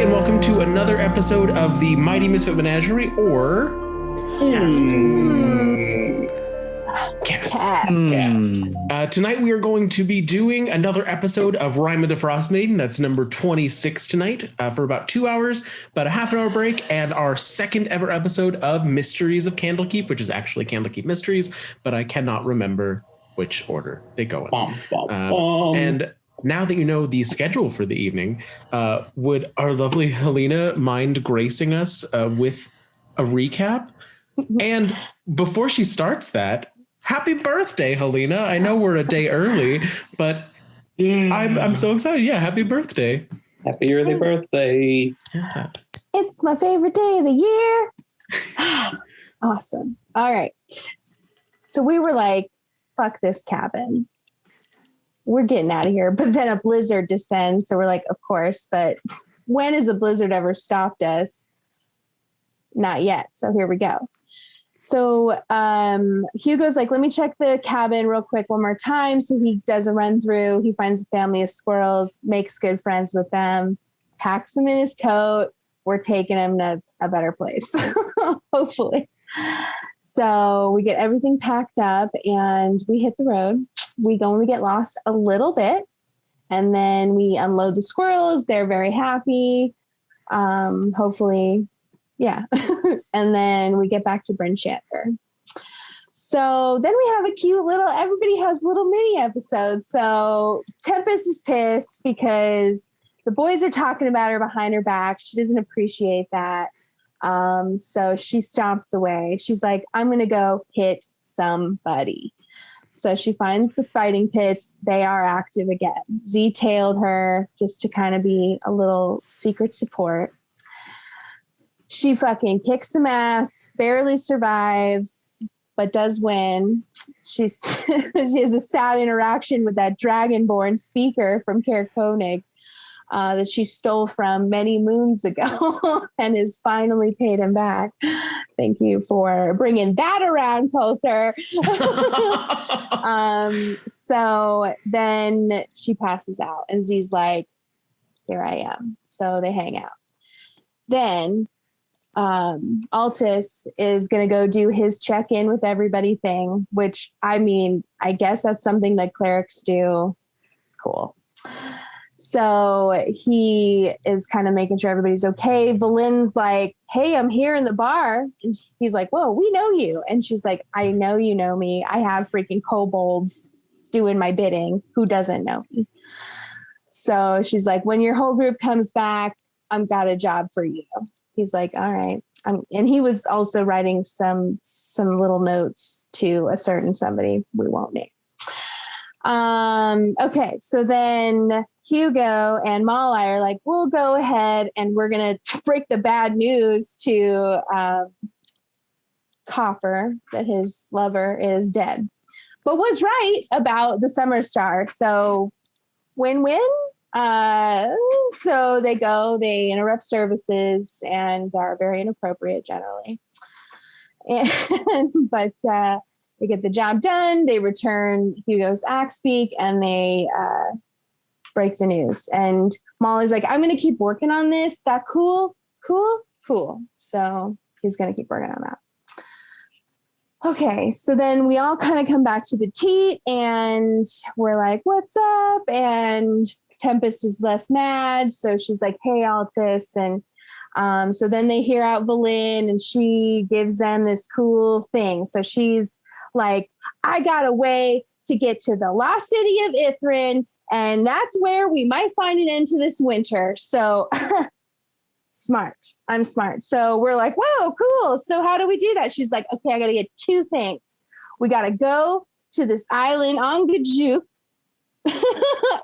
and welcome to another episode of the Mighty Misfit Menagerie, or Cast. Tonight we are going to be doing another episode of Rime of the Frostmaiden. That's number 26 tonight, for about 2 hours, about a half an hour break, and our second ever episode of Mysteries of Candlekeep, which is actually Candlekeep Mysteries, but I cannot remember which order they go in. And now that you know the schedule for the evening, would our lovely Helena mind gracing us with a recap? And before she starts that, happy birthday, Helena. I know we're a day early, but I'm so excited. Yeah, happy birthday. Happy early birthday. Yeah. It's my favorite day of the year. Awesome. All right. So we were like, fuck this cabin. We're getting out of here. But then a blizzard descends. So we're like, of course. But when has a blizzard ever stopped us? Not yet. So here we go. So Hugo's like, let me check the cabin real quick one more time. So he does a run through. He finds a family of squirrels, makes good friends with them, packs them in his coat. We're taking him to a better place, hopefully. So we get everything packed up and we hit the road. We only get lost a little bit. And then we unload the squirrels. They're very happy. Hopefully. Yeah. And then we get back to Bryn Shander. So then we have a cute little, everybody has little mini episodes. So Tempest is pissed because the boys are talking about her behind her back. She doesn't appreciate that. So she stomps away. She's like, I'm going to go hit somebody. So she finds the fighting pits. They are active again. Z tailed her just to kind of be a little secret support. She fucking kicks some ass, barely survives, but does win. She has a sad interaction with that dragonborn speaker from Kaer Koenig that she stole from many moons ago and has finally paid him back. Thank you for bringing that around, Coulter. So then she passes out and Z's like, here I am. So they hang out. Then Altus is going to go do his check-in with everybody thing, which, I mean, I guess that's something that clerics do. Cool. So he is kind of making sure everybody's okay. Valin's like, hey, I'm here in the bar. And he's like, whoa, we know you. And she's like, I know you know me. I have freaking kobolds doing my bidding. Who doesn't know me? So she's like, when your whole group comes back, I've got a job for you. He's like, all right. And he was also writing some little notes to a certain somebody we won't name. Okay, so then Hugo and Malai are like, we'll go ahead and we're going to break the bad news to Copper that his lover is dead, but was right about the Summer Star. So win-win. So they interrupt services and are very inappropriate generally. But they get the job done. They return Hugo's axe beak and they break the news. And Molly's like, I'm going to keep working on this. That cool. So he's going to keep working on that. Okay, so then we all kind of come back to the teat and we're like, what's up? And Tempest is less mad. So she's like, hey, Altus. And so then they hear out Valin and she gives them this cool thing. So she's like, I got a way to get to the lost city of Ithrin, and that's where we might find an end to this winter. So smart. I'm smart. So we're like, whoa, cool. So how do we do that? She's like, okay, I got to get two things. We got to go to this island on Gajuk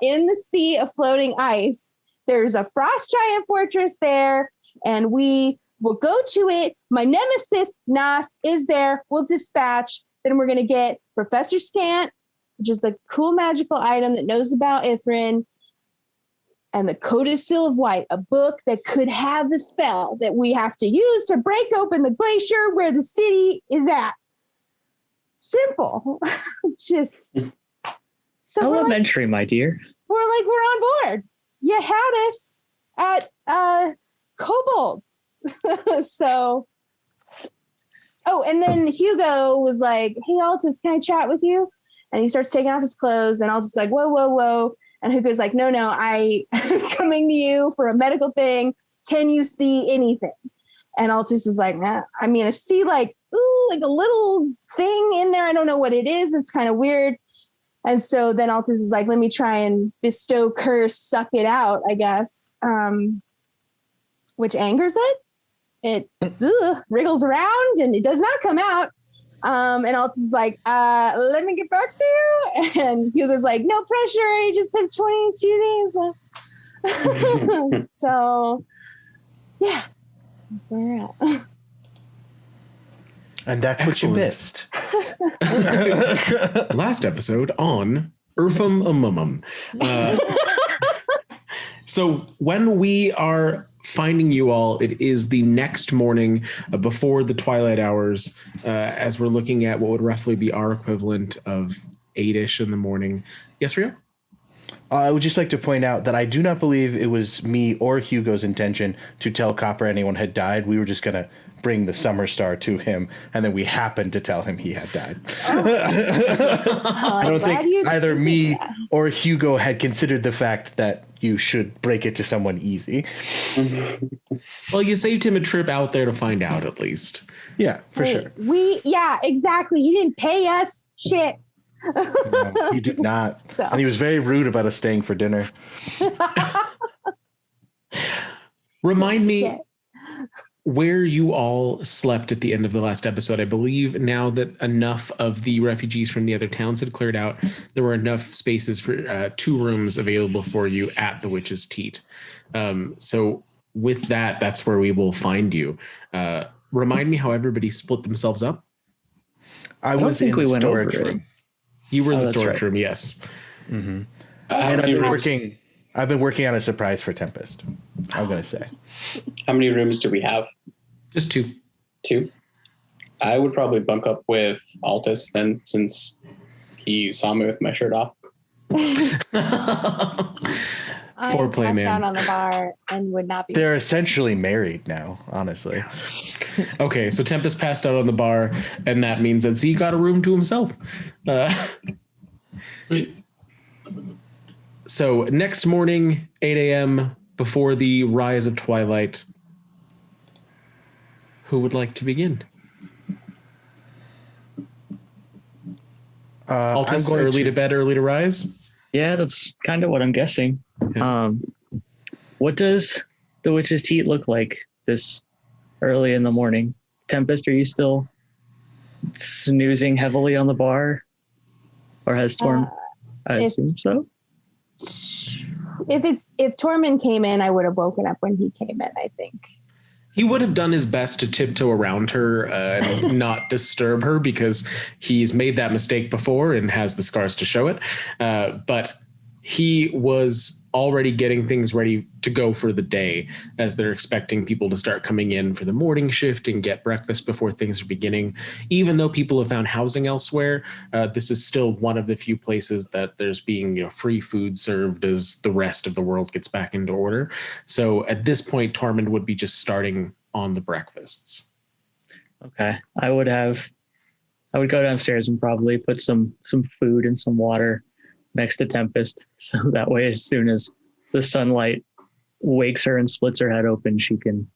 in the sea of floating ice. There's a frost giant fortress there, and we will go to it. My nemesis, Nas, is there. We'll dispatch. Then we're going to get Professor Scant, which is a cool magical item that knows about Ithrin, and the Codicil of White, a book that could have the spell that we have to use to break open the glacier where the city is at. Simple. Just so elementary, my dear. We're on board. You had us at kobold. So, oh, and then Hugo was like, hey, Altus, can I chat with you? And he starts taking off his clothes, and Altus is like, whoa, whoa, whoa. And Hugo's like, no, I am coming to you for a medical thing. Can you see anything? And Altus is like, nah. I mean, I see like a little thing in there. I don't know what it is. It's kind of weird. And so then Altus is like, let me try and bestow curse, suck it out, I guess. Which angers it. It wriggles around and it does not come out. And Altus is like, let me get back to you. And Hugo's like, no pressure. I just have 22 days left. So, yeah, that's where we're at. And that's Excellent. What you missed. Last episode on Urfum. So when we are finding you all, it is the next morning before the twilight hours, as we're looking at what would roughly be our equivalent of 8-ish in the morning. Yes, Rio? I would just like to point out that I do not believe it was me or Hugo's intention to tell Copper anyone had died. We were just going to bring the Summer Star to him, and then we happened to tell him he had died. I don't think either me or Hugo had considered the fact that you should break it to someone easy. Well, you saved him a trip out there to find out, at least. Yeah, for sure. Yeah, exactly. He didn't pay us shit. No, he did not. So. And he was very rude about us staying for dinner. Remind me where you all slept at the end of the last episode. I believe now that enough of the refugees from the other towns had cleared out, there were enough spaces for 2 rooms available for you at the Witch's Teat. So with that, that's where we will find you. Remind me how everybody split themselves up. I was in the storage room. You were in the storage room, yes. Mm-hmm. And I've been working on a surprise for Tempest, I'm going to say. How many rooms do we have? Just 2. 2? I would probably bunk up with Altus then, since he saw me with my shirt off. Foreplay, man. Down on the bar and would not be. They're essentially married now, honestly. Okay, so Tempest passed out on the bar, and that means that Z got a room to himself. So next morning, 8 a.m., before the rise of twilight, who would like to begin? Altus, early to bed, early to rise? Yeah, that's kind of what I'm guessing. Yeah. What does the Witch's Teat look like this early in the morning? Tempest, are you still snoozing heavily on the bar? Or has Torm? I assume so. If Tormund came in, I would have woken up when he came in, I think. He would have done his best to tiptoe around her and not disturb her, because he's made that mistake before and has the scars to show it. But he was already getting things ready to go for the day, as they're expecting people to start coming in for the morning shift and get breakfast before things are beginning. Even though people have found housing elsewhere, this is still one of the few places that there's being free food served as the rest of the world gets back into order. So at this point, Tormund would be just starting on the breakfasts. Okay. I would go downstairs and probably put some food and some water next to Tempest, so that way as soon as the sunlight wakes her and splits her head open, she can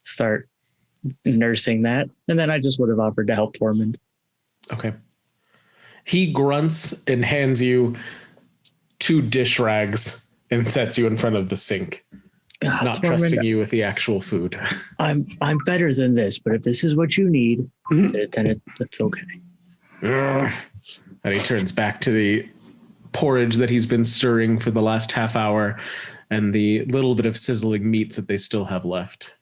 start nursing that. And then I just would have offered to help Tormund. Okay. He grunts and hands you 2 dish rags and sets you in front of the sink, not Tormund, trusting you with the actual food. I'm better than this, but if this is what you need, then it's okay. And he turns back to the porridge that he's been stirring for the last half hour and the little bit of sizzling meats that they still have left.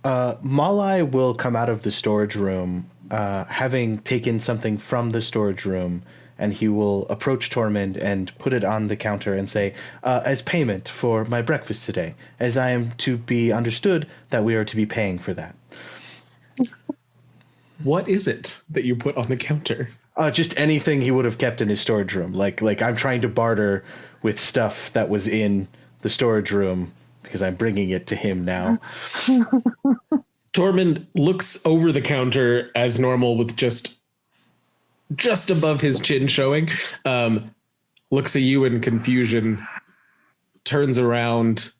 Malai will come out of the storage room, having taken something from the storage room, and he will approach Tormund and put it on the counter and say, as payment for my breakfast today, as I am to be understood that we are to be paying for that. What is it that you put on the counter? Just anything he would have kept in his storage room. Like I'm trying to barter with stuff that was in the storage room because I'm bringing it to him now. Tormund looks over the counter as normal with just above his chin showing, looks at you in confusion, turns around,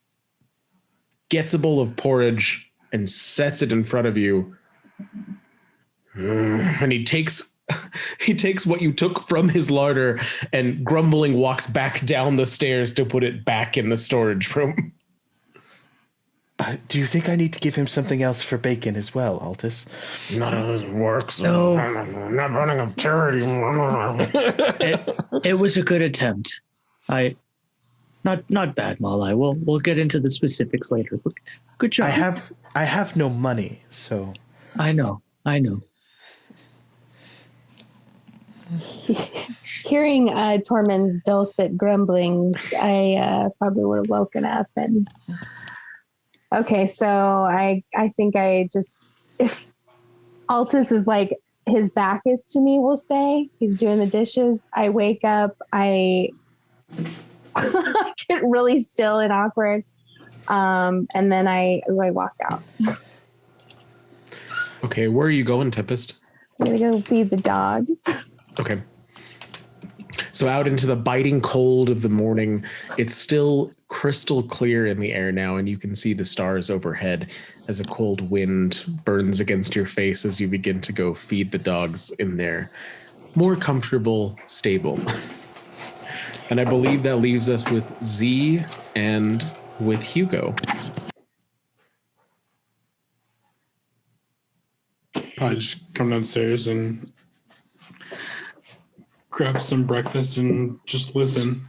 gets a bowl of porridge and sets it in front of you. And he takes what you took from his larder and grumbling walks back down the stairs to put it back in the storage room. Do you think I need to give him something else for bacon as well, Altus? None of this works. No. I'm not running a charity. It was a good attempt. Not bad, Malai. We'll get into the specifics later. Good job. I have no money, so I know. Hearing Tormund's dulcet grumblings, I probably would have woken up and. Okay, so I think I just, if Altus is like, his back is to me, we'll say, he's doing the dishes, I wake up, I get really still and awkward, and then I walk out. Okay, where are you going, Tempest? I'm gonna go feed the dogs. Okay. So out into the biting cold of the morning, it's still crystal clear in the air now, and you can see the stars overhead as a cold wind burns against your face as you begin to go feed the dogs in their more comfortable stable. And I believe that leaves us with Z and with Hugo. Probably just come downstairs and grab some breakfast and just listen.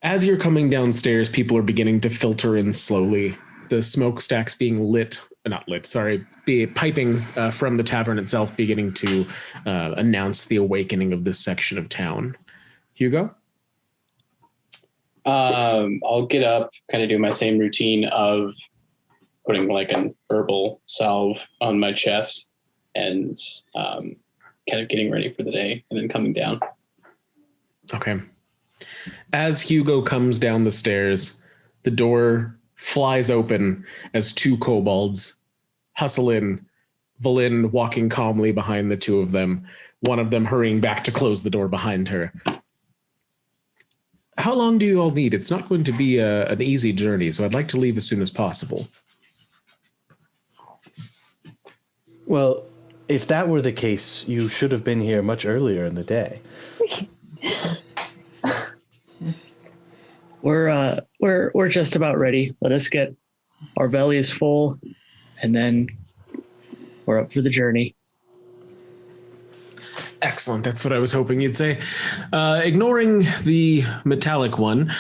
As you're coming downstairs, people are beginning to filter in slowly. The smokestacks being piping from the tavern itself, beginning to announce the awakening of this section of town. Hugo? I'll get up, kind of do my same routine of putting like an herbal salve on my chest and kind of getting ready for the day and then coming down. Okay. As Hugo comes down the stairs, the door flies open as two kobolds hustle in, Valin walking calmly behind the two of them, one of them hurrying back to close the door behind her. How long do you all need? It's not going to be an easy journey, so I'd like to leave as soon as possible. Well, if that were the case, you should have been here much earlier in the day. We're just about ready. Let us get our bellies full, and then we're up for the journey. Excellent. That's what I was hoping you'd say. Ignoring the metallic one,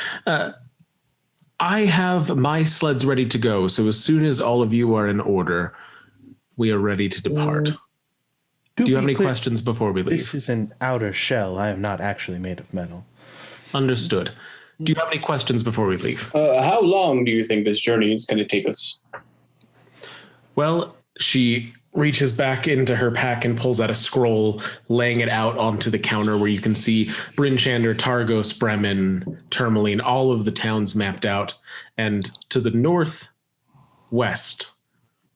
I have my sleds ready to go. So as soon as all of you are in order, we are ready to depart. Do you have any questions before we leave? This is an outer shell. I am not actually made of metal. Understood. Do you have any questions before we leave? How long do you think this journey is going to take us? Well, she reaches back into her pack and pulls out a scroll, laying it out onto the counter where you can see Brynchander, Targos, Bremen, Tourmaline, all of the towns mapped out. And to the northwest,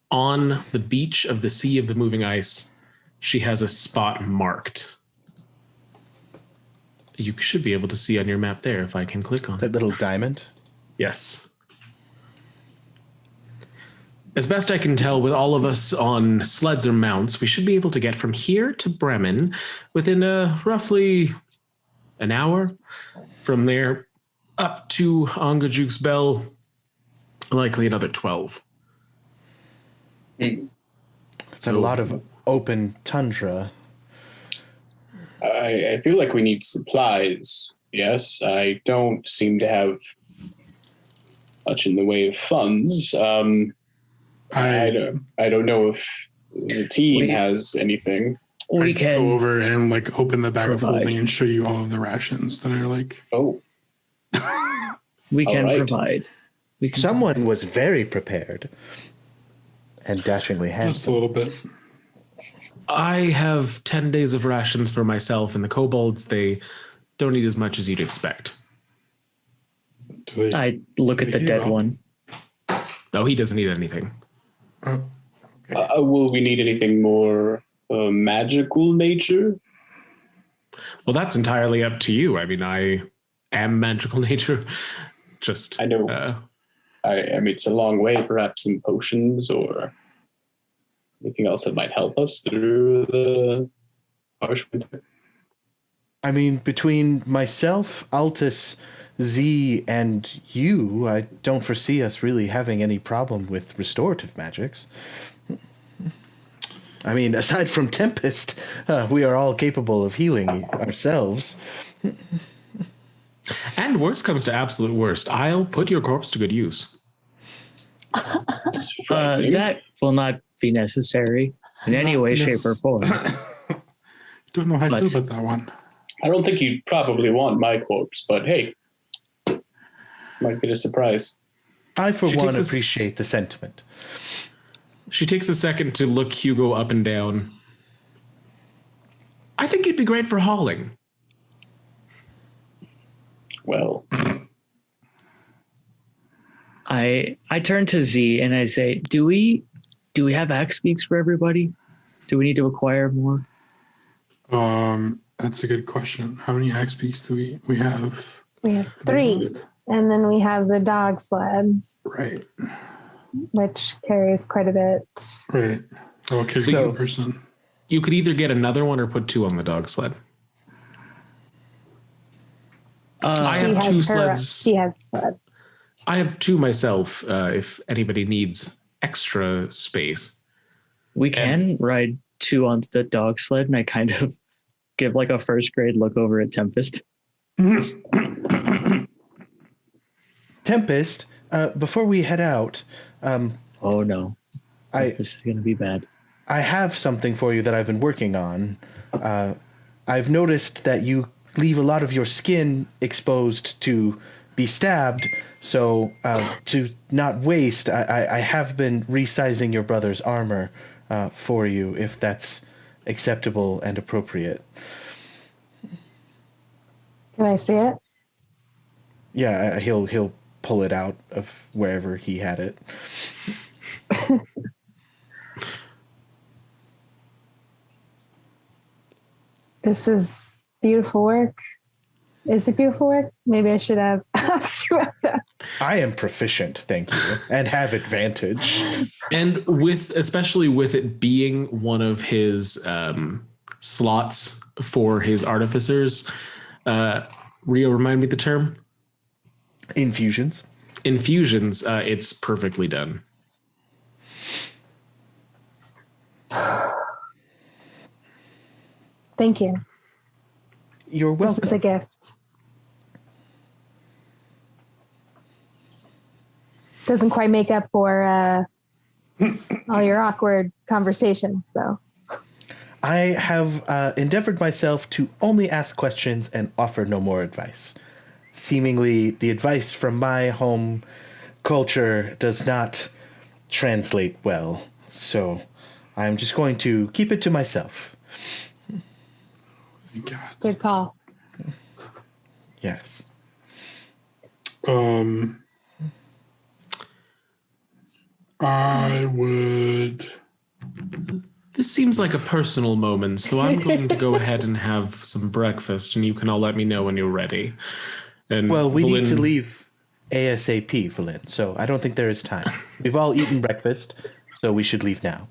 on the beach of the Sea of the Moving Ice, she has a spot marked. You should be able to see on your map there if I can click on That it. little diamond? Yes. As best I can tell, with all of us on sleds or mounts, we should be able to get from here to Bremen within roughly an hour. From there up to Angajuk's Bell, likely another 12. It's a lot of open tundra. I feel like we need supplies. Yes, I don't seem to have much in the way of funds. I don't know if the team has anything. We I'd can go over and like open the bag of provide. holding and show you all of the rations that are like. Oh, We can All right. provide. We can Someone was very prepared and dashingly Just handsome. a little bit. I have 10 days of rations for myself, and the kobolds, they don't eat as much as you'd expect. I look at the dead one. No, he doesn't need anything. Oh, Will we need anything more magical nature? Well, that's entirely up to you. I mean, I am magical nature. Just I know. I mean, it's a long way. Perhaps some potions or anything else that might help us through the harsh winter. I mean, between myself, Altus, Z, and you, I don't foresee us really having any problem with restorative magics. I mean, aside from Tempest, we are all capable of healing ourselves. And worst comes to absolute worst, I'll put your corpse to good use. That will not be necessary in any way, shape, or form. don't know how I feel about that one. I don't think you'd probably want my corpse, but hey, might get a surprise. I, for one, appreciate the sentiment. She takes a second to look Hugo up and down. I think you'd be great for hauling. Well, I turn to Z and I say, do we have axe beaks for everybody? Do we need to acquire more? That's a good question. How many axe beaks do we have? We have 3, and then we have the dog sled, Right. which carries quite a bit. Right. Okay, So good person. You could either get another one or put 2 on the dog sled. I have 2 sleds. She has a sled. I have 2 myself, if anybody needs extra space. We can ride 2 on the dog sled, and I kind of give like a first grade look over at Tempest. Tempest, before we head out, Oh no, this is going to be bad. I have something for you that I've been working on. I've noticed that you leave a lot of your skin exposed to be stabbed, so to not waste, I have been resizing your brother's armor for you, if that's acceptable and appropriate. Can I see it? Yeah, he'll pull it out of wherever he had it. This is beautiful work. Is it beautiful work? Maybe I should have asked you about that. I am proficient, thank you, and have advantage. And especially with it being one of his slots for his artificers, Rio, remind me the term? Infusions. Infusions, it's perfectly done. Thank you. You're welcome. This is a gift. Doesn't quite make up for all your awkward conversations, though. I have endeavored myself to only ask questions and offer no more advice. Seemingly, the advice from my home culture does not translate well, so I'm just going to keep it to myself. God. Good call. Yes. I would. This seems like a personal moment, so I'm going to go ahead and have some breakfast, and you can all let me know when you're ready. And Well, we need to Valin- leave ASAP, Valin, so I don't think there is time. We've all eaten breakfast, so we should leave now.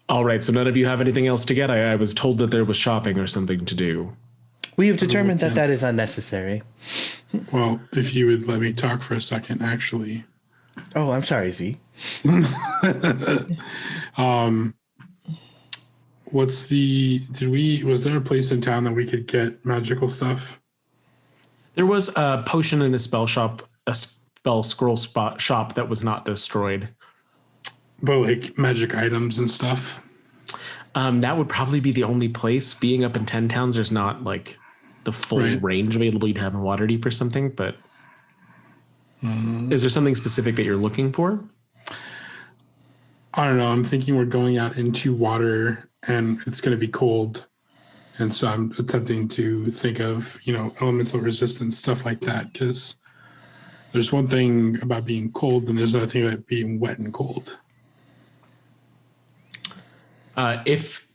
All right, so none of you have anything else to get? I was told that there was shopping or something to do. We have determined that that is unnecessary. Well, if you would let me talk for a second, actually. Oh, I'm sorry, Z. Was there a place in town that we could get magical stuff? There was a potion and a spell shop, a spell scroll shop that was not destroyed. But like magic items and stuff? That would probably be the only place. Being up in 10 towns, there's not like the full Right. range available you'd have in Waterdeep or something, but is there something specific that you're looking for? I don't know. I'm thinking we're going out into water and it's going to be cold. And so I'm attempting to think of, elemental resistance, stuff like that, because there's one thing about being cold and there's another thing about being wet and cold. If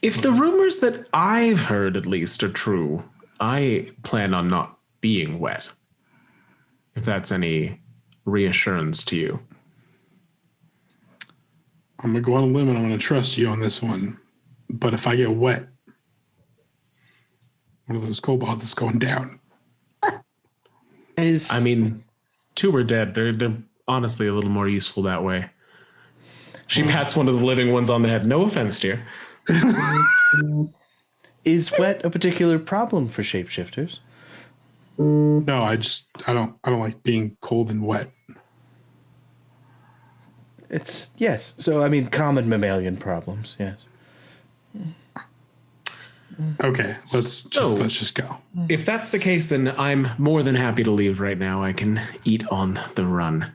the rumors that I've heard at least are true, I plan on not being wet. If that's any reassurance to you. I'm going to go on a limb and I'm going to trust you on this one. But if I get wet, one of those kobolds is going down. I mean, two are dead. They're honestly a little more useful that way. She pats one of the living ones on the head. No offense, dear. Is wet a particular problem for shapeshifters? No, I don't like being cold and wet. It's yes. So I mean, common mammalian problems. Yes. Okay, let's just go. If that's the case, then I'm more than happy to leave right now. I can eat on the run.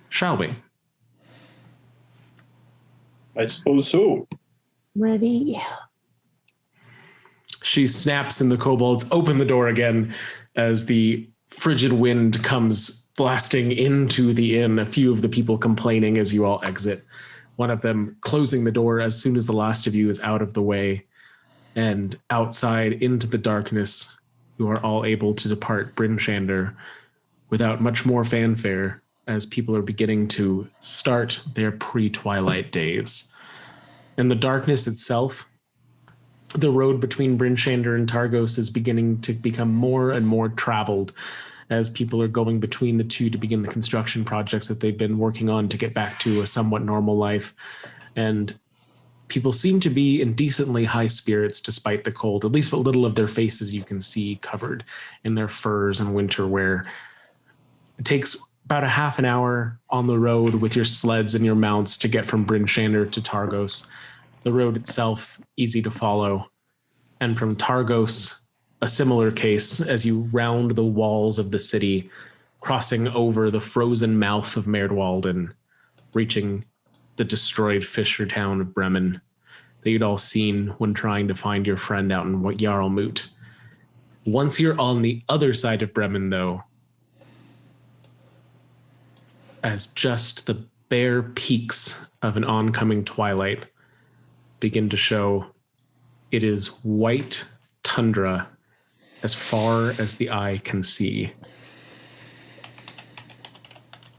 Shall we? I suppose so. Ready. She snaps and the kobolds open the door again as the frigid wind comes blasting into the inn, a few of the people complaining as you all exit. One of them closing the door as soon as the last of you is out of the way. And outside into the darkness, you are all able to depart Bryn Shander without much more fanfare as people are beginning to start their pre-twilight days. In the darkness itself, the road between Bryn Shander and Targos is beginning to become more and more traveled as people are going between the two to begin the construction projects that they've been working on to get back to a somewhat normal life. And people seem to be in decently high spirits despite the cold, at least what little of their faces you can see covered in their furs and winter wear. It takes about a half an hour on the road with your sleds and your mounts to get from Bryn Shander to Targos. The road itself, easy to follow. And from Targos, a similar case as you round the walls of the city, crossing over the frozen mouth of Merdwalden, reaching the destroyed fisher town of Bremen that you'd all seen when trying to find your friend out in Jarlmut. Once you're on the other side of Bremen, though, as just the bare peaks of an oncoming twilight begin to show, it is white tundra as far as the eye can see.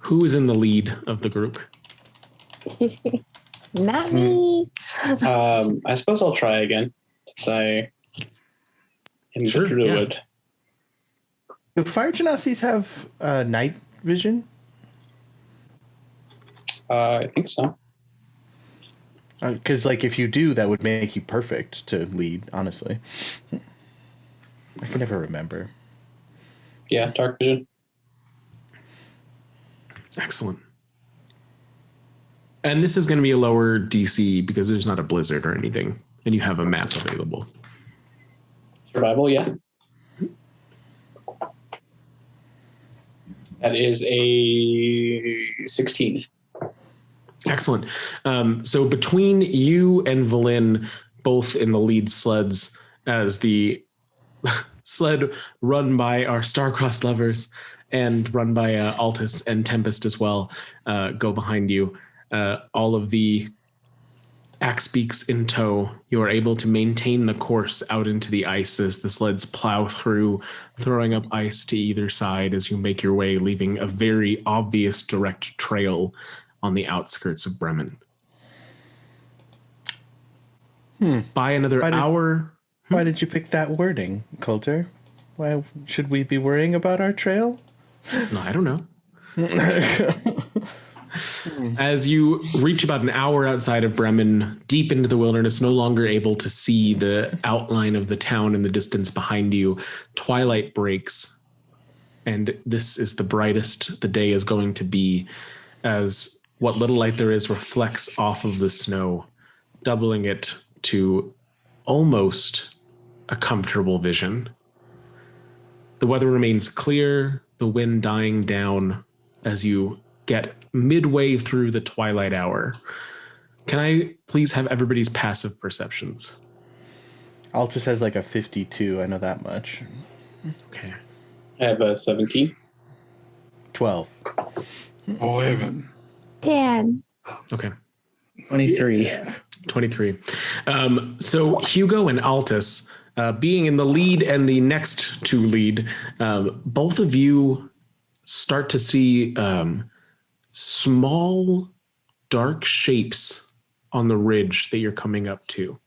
Who is in the lead of the group? Not me. I suppose I'll try again, since I am the druid. Do fire genasies have night vision? I think so. Because, if you do, that would make you perfect to lead, honestly. I can never remember. Yeah, dark vision. Excellent. And this is going to be a lower DC because there's not a blizzard or anything, and you have a map available. Survival, yeah. That is a 16. Excellent. So between you and Valin, both in the lead sleds, as the sled run by our star-crossed lovers and run by Altus and Tempest as well, go behind you. All of the axe beaks in tow, you are able to maintain the course out into the ice as the sleds plow through, throwing up ice to either side as you make your way, leaving a very obvious direct trail on the outskirts of Bremen. By another hour... Why did you pick that wording, Coulter? Why should we be worrying about our trail? No, I don't know. As you reach about an hour outside of Bremen, deep into the wilderness, no longer able to see the outline of the town in the distance behind you, twilight breaks, and this is the brightest the day is going to be, as what little light there is reflects off of the snow, doubling it to almost a comfortable vision. The weather remains clear, the wind dying down as you get midway through the twilight hour. Can I please have everybody's passive perceptions? Altus has like a 52. I know that much. Okay. I have a 17. 12. Oh, I haven't. 10. Okay. 23. 23. So Hugo and Altus, being in the lead and the next to lead, both of you start to see small, dark shapes on the ridge that you're coming up to.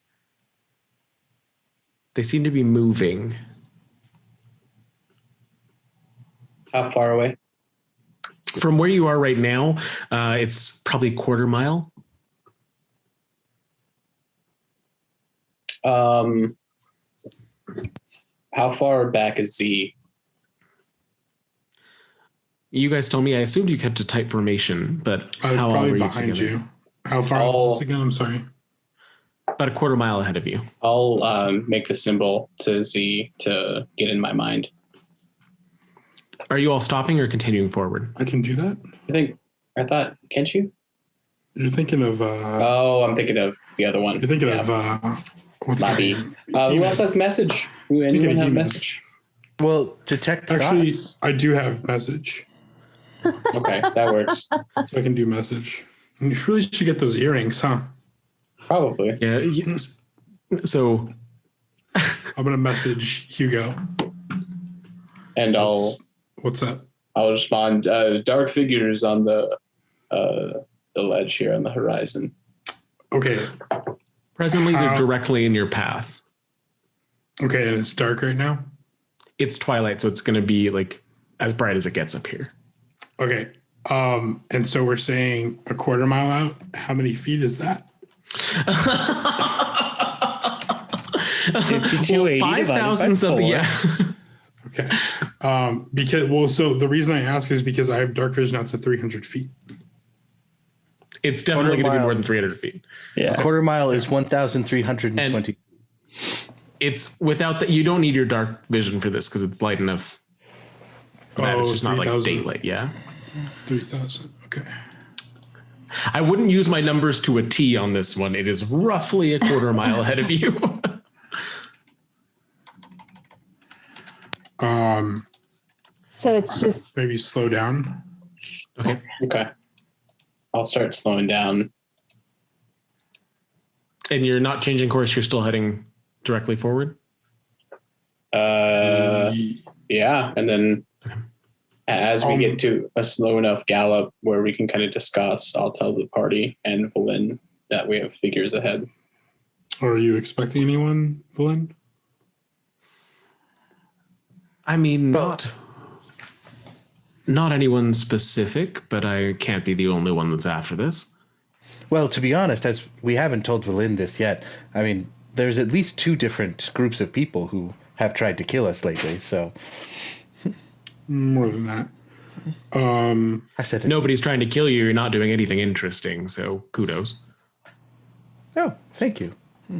They seem to be moving. How far away? From where you are right now, it's probably a quarter mile. How far back is Z? You guys told me, I assumed you kept a tight formation, but I was how long probably were you behind together? you. How far off is this again? I'm sorry. About a quarter mile ahead of you. I'll make the symbol to Z to get in my mind. Are you all stopping or continuing forward? I can do that. I thought, can't you? You're thinking of. Oh, I'm thinking of the other one. You're thinking Yeah. of. What's Bobby. the name? Who else has message? Anyone have He-Man. message? Well, detect Actually, thoughts. I do have message, Okay, that works. so I can do message. You really should get those earrings, huh? Probably. Yeah. Yes. So I'm gonna message Hugo. And What's that? I'll respond. Dark figures on the ledge here on the horizon. Okay. presently they're How- directly in your path. Okay, and it's dark right now. It's twilight, so it's going to be like as bright as it gets up here. Okay. And so we're saying a quarter mile out. How many feet is that? 5280 5,000 divided by something. 4. Yeah. Okay. So the reason I ask is because I have dark vision out to 300 feet. It's definitely going to be mile. more than 300 feet. Yeah. A quarter mile is 1,320. It's without that. You don't need your dark vision for this because it's light enough. That it's just not like 3,000. daylight. Yeah. 3,000. Okay. I wouldn't use my numbers to a T on this one. It is roughly a quarter mile ahead of you. So it's just Maybe slow down. Okay. Okay. I'll start slowing down. And you're not changing course. You're still heading directly forward. Yeah. And then as we Um, get to a slow enough gallop where we can kind of discuss, I'll tell the party and Valen that we have figures ahead. Are you expecting anyone, Valen? I mean, not anyone specific, but I can't be the only one that's after this. Well, to be honest, as we haven't told Valin this yet, I mean, there's at least 2 different groups of people who have tried to kill us lately, so More than that. I said Nobody's trying to kill you. You're not doing anything interesting, so kudos. Oh, thank you.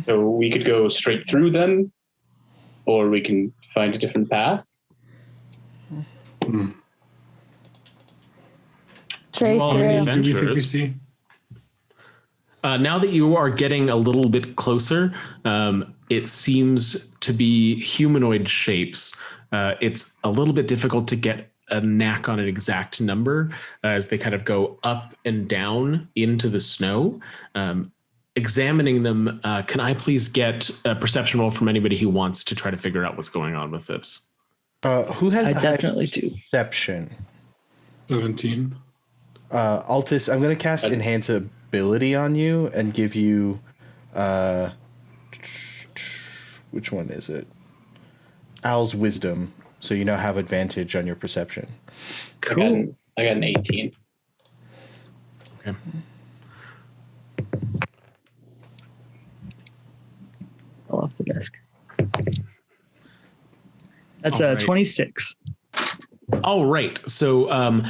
So we could go straight through them, or we can find a different path. straight You all through. need- Do we think we Adventurers. see? Now that you are getting a little bit closer, it seems to be humanoid shapes. It's a little bit difficult to get a knack on an exact number as they kind of go up and down into the snow. Examining them, can I please get a perception roll from anybody who wants to try to figure out what's going on with this? Who has I the definitely highest do. perception? 17. Altus, I'm going to cast Enhance Ability on you and give you... which one is it? Owl's Wisdom, so you now have advantage on your perception. Cool. I got an 18. Okay. Fell off the desk. That's All right. 26. All right. So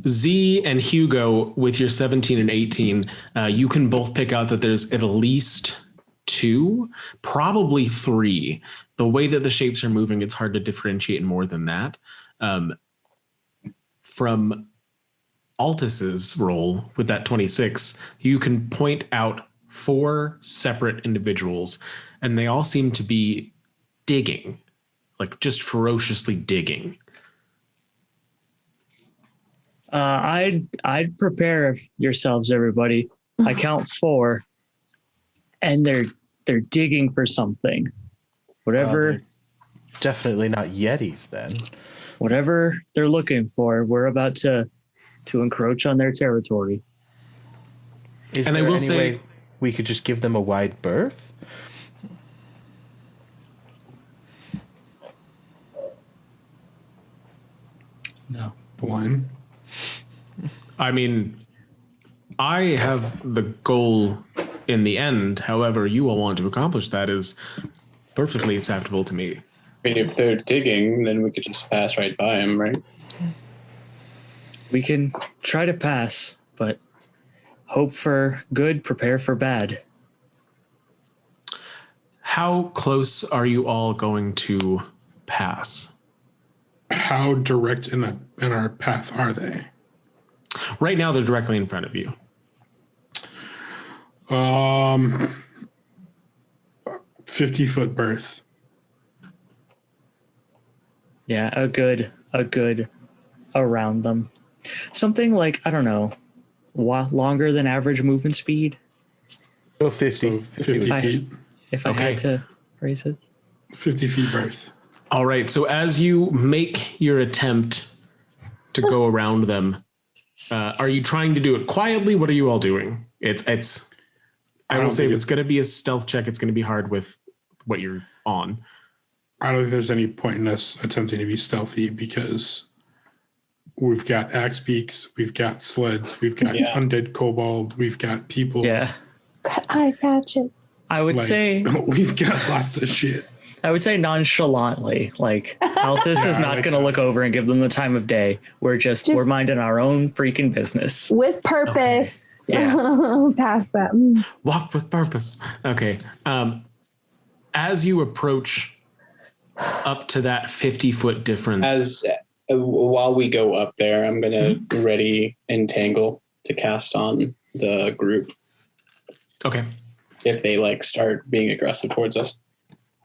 Z and Hugo, with your 17 and 18, you can both pick out that there's at least 2, probably 3. The way that the shapes are moving, it's hard to differentiate more than that. From Altus's roll with that 26, you can point out 4 separate individuals, and they all seem to be digging, like just ferociously digging. I'd prepare yourselves, everybody. I count 4, and they're digging for something. Whatever. They're definitely not Yetis then. Whatever they're looking for, we're about to encroach on their territory. Is And I there will any say- way we could just give them a wide berth? No. One. I mean, I have the goal in the end. However, you all want to accomplish that is perfectly acceptable to me. I mean, if they're digging, then we could just pass right by them, right? We can try to pass, but hope for good, prepare for bad. How close are you all going to pass? How direct in our path are they? Right now, they're directly in front of you. 50-foot berth. Yeah, a good around them. Something like, I don't know, longer than average movement speed, Go 50. So 50 Hi. feet. if I Okay. had to phrase it. 50 feet berth. All right. So as you make your attempt to go around them, are you trying to do it quietly? What are you all doing? It's. I will don't say if think it's going to be a stealth check, it's going to be hard with what you're on. I don't think there's any point in us attempting to be stealthy because we've got axe beaks, we've got sleds, we've got Yeah. undead kobold, we've got people. Yeah. Got eye patches. I would Like, say we've got lots of shit. nonchalantly, like Altus is I not like going to that. look over and give them the time of day. We're Just- minding our own freaking business. With purpose. Okay. Past them. Walk with purpose. Okay. As you approach up to that 50-foot difference, As while we go up there, I'm gonna ready entangle to cast on the group okay. if they like start being aggressive towards us.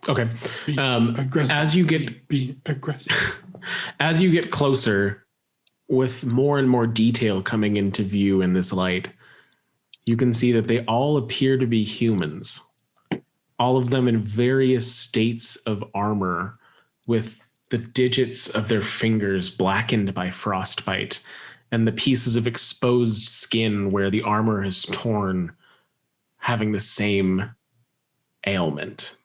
Okay. Be Um, aggressive. as you get be aggressive. As you get closer, with more and more detail coming into view in this light, you can see that they all appear to be humans. All of them in various states of armor, with the digits of their fingers blackened by frostbite, and the pieces of exposed skin where the armor has torn, having the same ailment.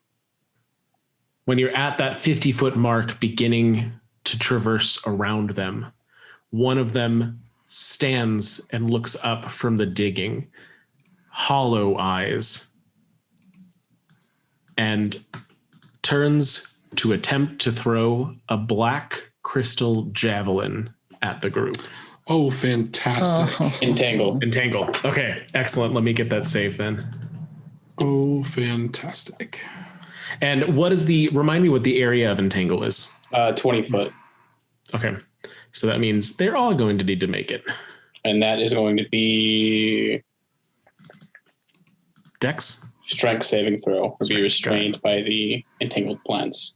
When you're at that 50-foot mark, beginning to traverse around them, one of them stands and looks up from the digging, hollow eyes, and turns to attempt to throw a black crystal javelin at the group. Oh, fantastic. Entangle. Entangle. Okay, excellent. Let me get that save then. Oh, fantastic. And remind me what the area of entangle is. 20 foot. Okay. So that means they're all going to need to make it. And that is going to be Dex? strength saving throw or be restrained by the entangled plants.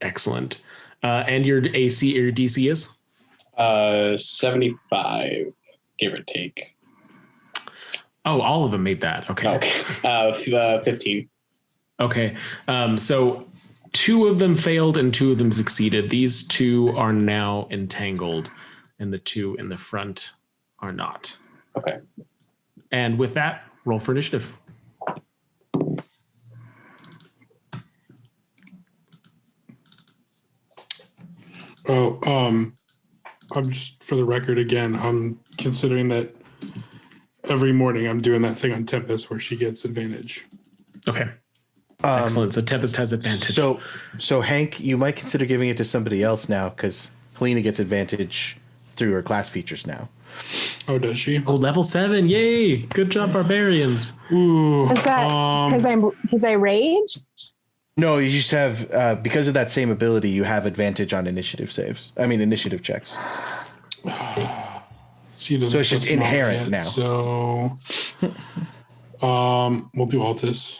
Excellent. And your AC or DC is? 75, give or take. Oh, all of them made that. Okay. Okay. 15. Okay. So 2 of them failed and 2 of them succeeded. These 2 are now entangled, and the 2 in the front are not. Okay. And with that, roll for initiative. Oh, I'm just for the record again, I'm considering that every morning I'm doing that thing on Tempest where she gets advantage. Okay. Excellent. So Tempest has advantage. So Hank, you might consider giving it to somebody else now because Helena gets advantage through her class features now. Oh, does she? Oh, level 7. Yay. Good job, barbarians. Ooh. Is that because I rage? No, you just have because of that same ability, you have advantage on initiative checks. So it's just inherent now. So, we'll do Altus.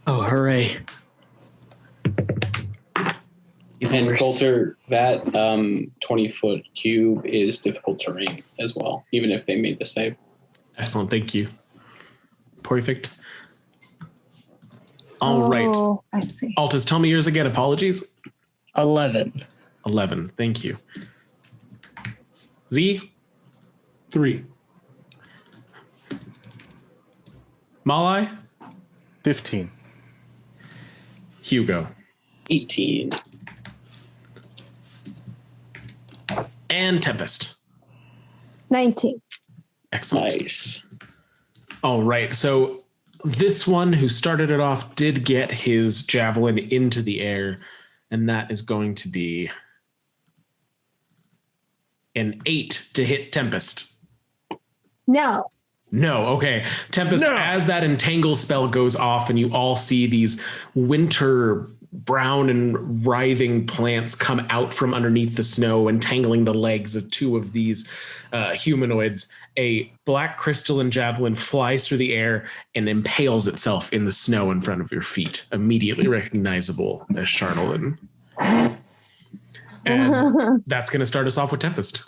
Oh, hooray! And Coulter, that 20-foot cube is difficult terrain as well, even if they made the save. Excellent, thank you. Perfect. All right. I see. Altus, tell me yours again. Apologies. 11. 11. Thank you. Z? 3. Malai? 15. Hugo? 18. And Tempest? 19. Excellent. Nice. All right. So this one who started it off did get his javelin into the air, and that is going to be an 8 to hit Tempest. No. No, okay. Tempest, as that entangle spell goes off and you all see these winter brown and writhing plants come out from underneath the snow, entangling the legs of two of these humanoids, a black crystalline javelin flies through the air and impales itself in the snow in front of your feet, immediately recognizable as chardalyn. And that's going to start us off with Tempest.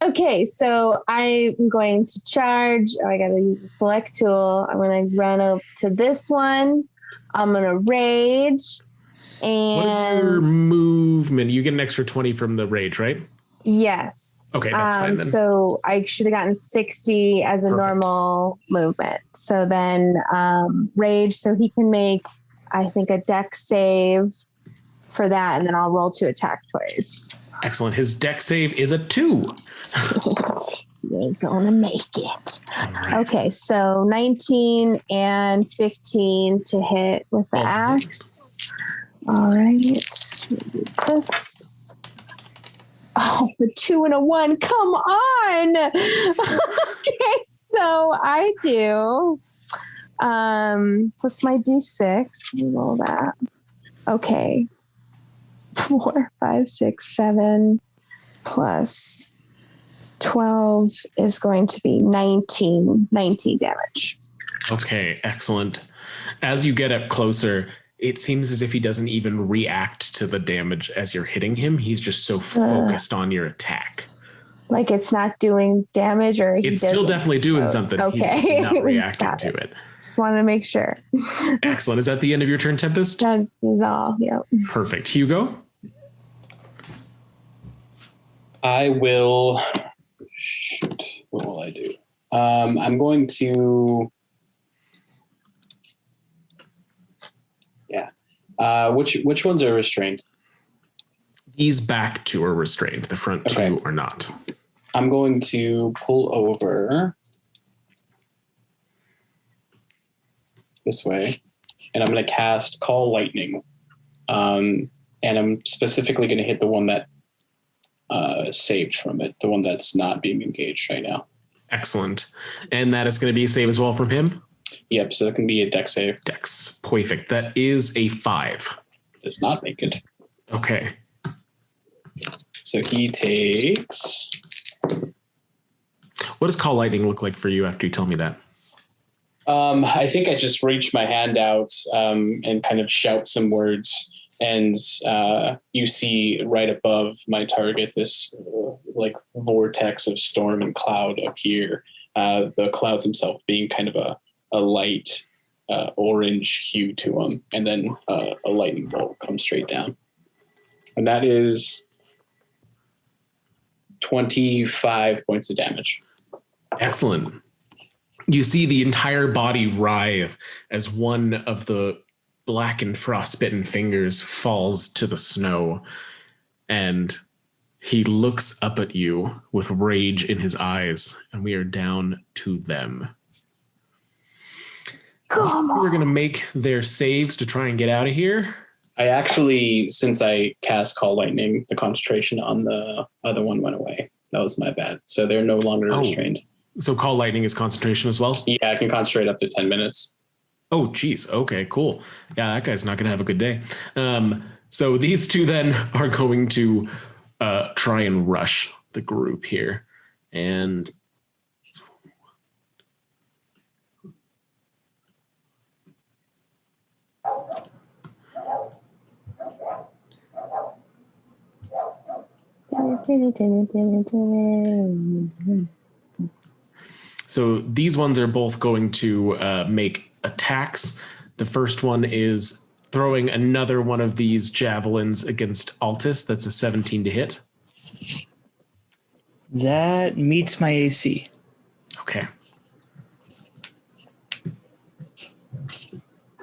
Okay, so I'm going to charge. Oh, I got to use the select tool. I'm going to run up to this one. I'm going to rage. And what is your movement? You get an extra 20 from the rage, right? Yes. Okay, that's fine then. So I should have gotten 60 as a normal movement. So then rage, so he can make, I think, a dex save for that, and then I'll roll to attack twice. Excellent. His dex save is a 2. You ain't gonna make it. Right. Okay, so 19 and 15 to hit with the axe. All right, do this. Oh, the 2 and a 1. Come on. Okay, so I do plus my d6. Let me roll that. Okay. 4, 5, 6, 7 plus 12 is going to be 19 damage. Okay, excellent. As you get up closer, it seems as if he doesn't even react to the damage as you're hitting him. He's just so focused on your attack. Like it's not doing damage, or it's still definitely doing something. Okay. He's just not reacting to it. Just wanted to make sure. Excellent. Is that the end of your turn, Tempest? That is all. Yep. Perfect. Hugo? I will. Shoot. What will I do? I'm going to. Yeah. Which ones are restrained? These back 2 are restrained. The front 2 are not. I'm going to pull over this way, and I'm going to cast Call Lightning. And I'm specifically going to hit the one that saved from it, the one that's not being engaged right now. Excellent. And that is going to be a save as well from him? Yep, so that can be a dex save. Dex. Perfect. That is a 5. Does not make it. Okay. So he takes... What does Call Lightning look like for you after you tell me that? I think I just reach my hand out and kind of shout some words, and you see right above my target this like vortex of storm and cloud appear. The clouds themselves being kind of a light orange hue to them, and then a lightning bolt comes straight down. And that is 25 points of damage. Excellent. You see the entire body writhe as one of the blackened, frostbitten fingers falls to the snow, and he looks up at you with rage in his eyes, and we are down to them. We're going to make their saves to try and get out of here. I actually, since I cast Call Lightning, the concentration on the other one went away. That was my bad. So they're no longer restrained. So Call Lightning is concentration as well? Yeah, I can concentrate up to 10 minutes. Oh, geez. Okay, cool. Yeah, that guy's not going to have a good day. So these two then are going to try and rush the group here. And so these ones are both going to make attacks. The first one is throwing another one of these javelins against Altus. That's a 17 to hit. That meets my AC. Okay.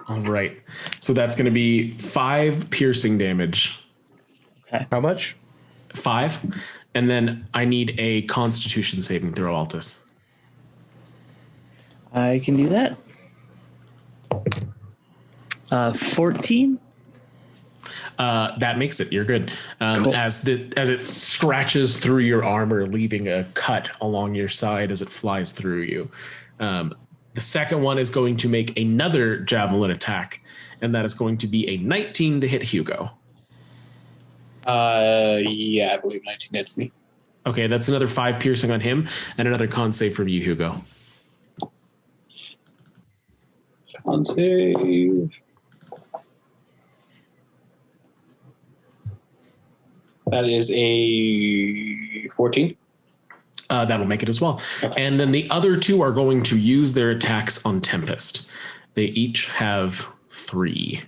All right. So that's going to be 5 piercing damage. Okay. How much? 5. And then I need a Constitution saving throw, Altus. I can do that. 14. That makes it. You're good. Cool. As it scratches through your armor, leaving a cut along your side as it flies through you. The second one is going to make another javelin attack, and that is going to be a 19 to hit Hugo. Yeah, I believe 19 hits me. Okay, that's another 5 piercing on him, and another con save from you, Hugo. Con save. That is a 14. That'll make it as well. Okay. And then the other two are going to use their attacks on Tempest. They each have 3.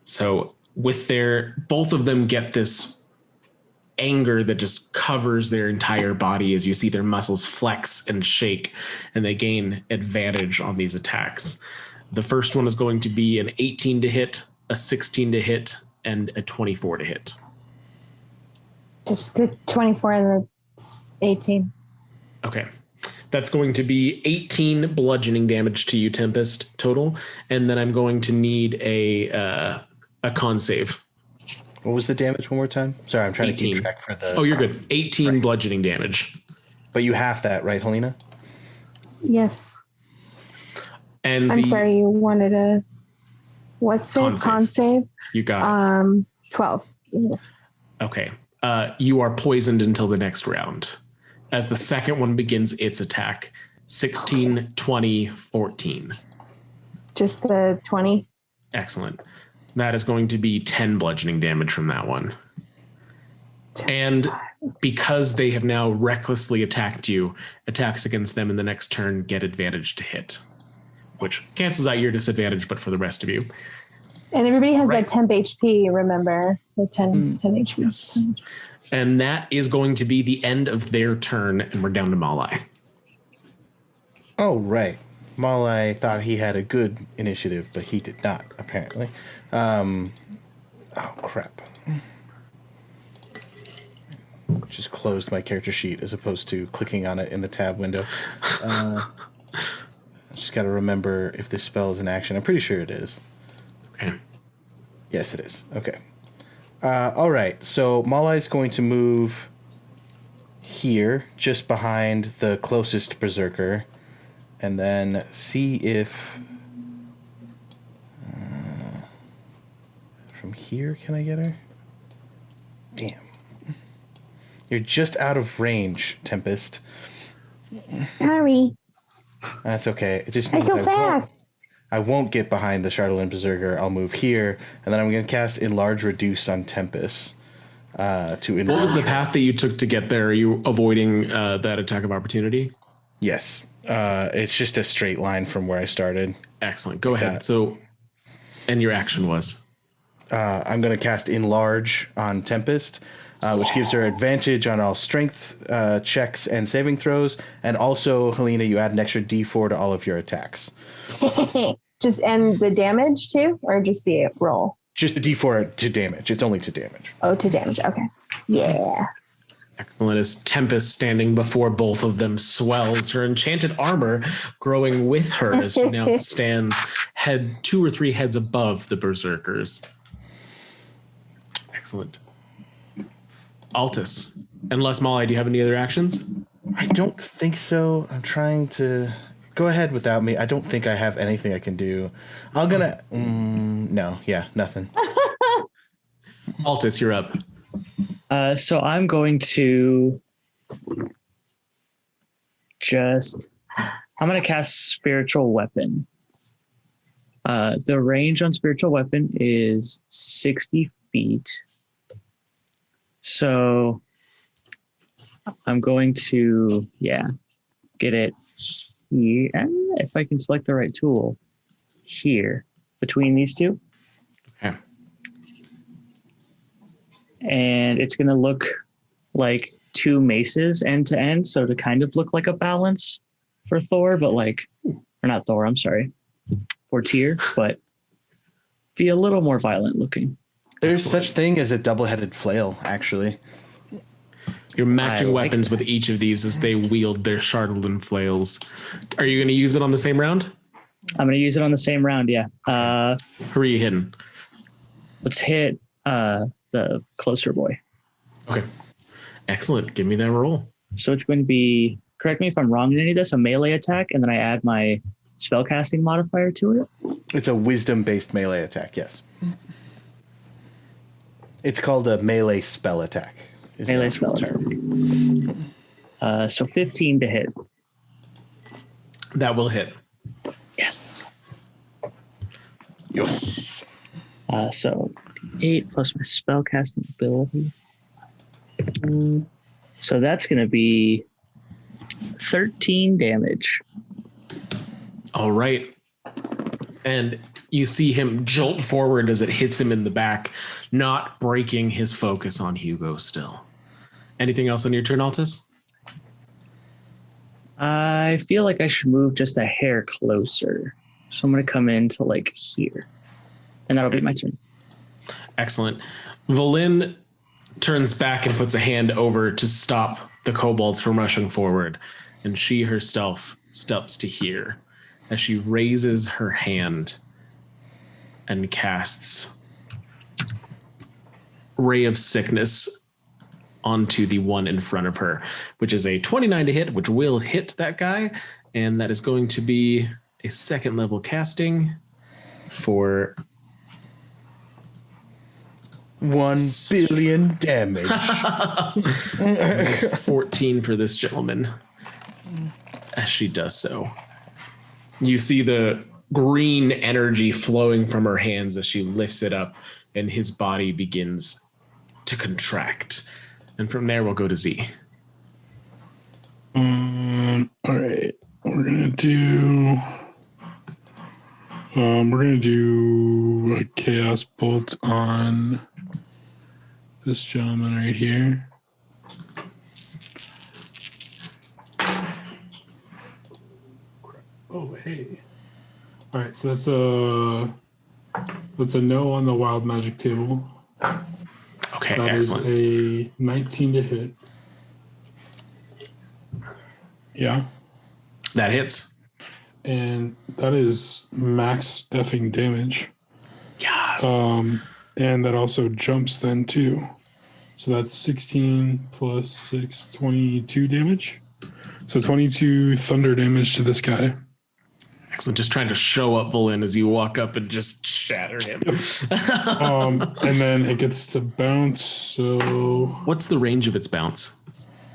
So with both of them get this anger that just covers their entire body as you see their muscles flex and shake, and they gain advantage on these attacks. The first one is going to be an 18 to hit, a 16 to hit, and a 24 to hit. Just the 24 and the 18. Okay. That's going to be 18 bludgeoning damage to you, Tempest, total. And then I'm going to need a con save. What was the damage one more time? Sorry, I'm trying 18. to keep track for the... Oh, you're good. 18 right. Bludgeoning damage. But you have that, right, Helena? Yes. And I'm sorry, you wanted a... What save? Con save? You got it. 12. Okay. You are poisoned until the next round. As the second one begins its attack, 16, 20, 14. Just the 20? Excellent. That is going to be 10 bludgeoning damage from that one. And because they have now recklessly attacked you, attacks against them in the next turn get advantage to hit, which cancels out your disadvantage, but for the rest of you. And everybody has that temp HP, remember? The 10 HP. Yes. And that is going to be the end of their turn, and we're down to Malai. Oh, right. Malai thought he had a good initiative, but he did not, apparently. Oh, crap. Just closed my character sheet as opposed to clicking on it in the tab window. Just got to remember if this spell is an action. I'm pretty sure it is. Okay. Yes, it is. Okay. All right. So Malai's going to move here, just behind the closest berserker, and then see if from here can I get her? Damn. You're just out of range, Tempest. Sorry. That's okay. It just I'm means so fast. I won't get behind the chardalyn berserker. I'll move here, and then I'm going to cast Enlarge Reduce on Tempest. To enlarge. What was the path that you took to get there? Are you avoiding that attack of opportunity? Yes. It's just a straight line from where I started. Excellent. Go ahead. So, and your action was? I'm going to cast Enlarge on Tempest, which gives her advantage on all strength checks and saving throws. And also, Helena, you add an extra D4 to all of your attacks. Just and the damage too, or just the roll? Just the D4 to damage. It's only to damage. Oh, to damage. Okay. Yeah. Excellent. As Tempest standing before both of them swells, her enchanted armor growing with her as she now stands 2 or 3 heads above the berserkers. Excellent. Altus. Unless Molly, do you have any other actions? I don't think so. I'm trying to Go ahead without me. I don't think I have anything I can do. I'm gonna. No, yeah, nothing. Altus, you're up. So I'm going to I'm going to cast Spiritual Weapon. The range on Spiritual Weapon is 60 feet. So I'm going to, get it here. If I can select the right tool, here, between these two. Okay. And it's going to look like two maces end to end. So to kind of look like a balance for Thor, but or not Thor, I'm sorry, for Tyr, but be a little more violent looking. There's such thing as a double-headed flail, actually. You're matching weapons with each of these as they wield their chardalyn flails. Are you going to use it on the same round? I'm going to use it on the same round, yeah. Who are you hitting? Let's hit the closer boy. Okay. Excellent. Give me that roll. So it's going to be, correct me if I'm wrong in any of this, a melee attack, and then I add my spellcasting modifier to it? It's a wisdom-based melee attack, yes. It's called a melee spell attack. Melee spell attack. So 15 to hit. That will hit. Yes. Yes. So 8 plus my spellcasting ability. So that's going to be 13 damage. All right. And you see him jolt forward as it hits him in the back, not breaking his focus on Hugo still. Anything else on your turn, Altus? I feel like I should move just a hair closer. So I'm going to come into here. And that'll be my turn. Excellent. Volin turns back and puts a hand over to stop the kobolds from rushing forward. And she herself steps to here as she raises her hand and casts Ray of Sickness onto the one in front of her, which is a 29 to hit, which will hit that guy. And that is going to be a second level casting for 1 billion damage. It's 14 for this gentleman as she does so. You see the green energy flowing from her hands as she lifts it up, and his body begins to contract. And from there, we'll go to Z. All right. We're gonna do a chaos bolt on this gentleman right here. Oh, hey. All right, so that's a no on the wild magic table. Okay, that excellent. That is a 19 to hit. Yeah. That hits. And that is max effing damage. Yes. And that also jumps then too. So that's 16 plus 6, 22 damage. So 22 thunder damage to this guy. Excellent. Just trying to show up Volin as you walk up and just shatter him. And then it gets to bounce. So what's the range of its bounce?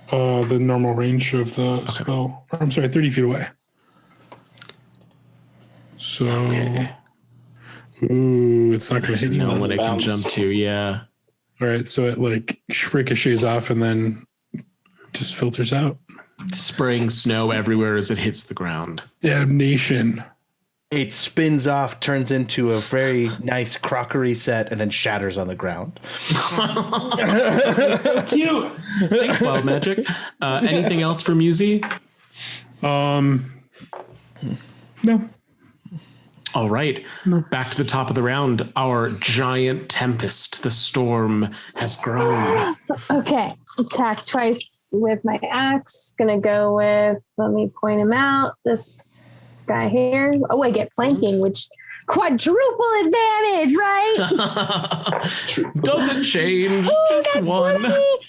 The normal range of the spell. I'm sorry, 30 feet away. So, ooh, it's not going to hit you. No one it can jump to, yeah. All right, so it ricochets off and then just filters out. Spraying snow everywhere as it hits the ground. Damnation. It spins off, turns into a very nice crockery set, and then shatters on the ground. So cute. Thanks, Wild Magic. Anything else from Muzi? No. All right. Back to the top of the round. Our giant tempest, the storm, has grown. Okay. Attack twice with my axe. Gonna go with, let me point him out. This guy here. Oh, I get flanking, which quadruple advantage, right? Doesn't change. Just one. 20.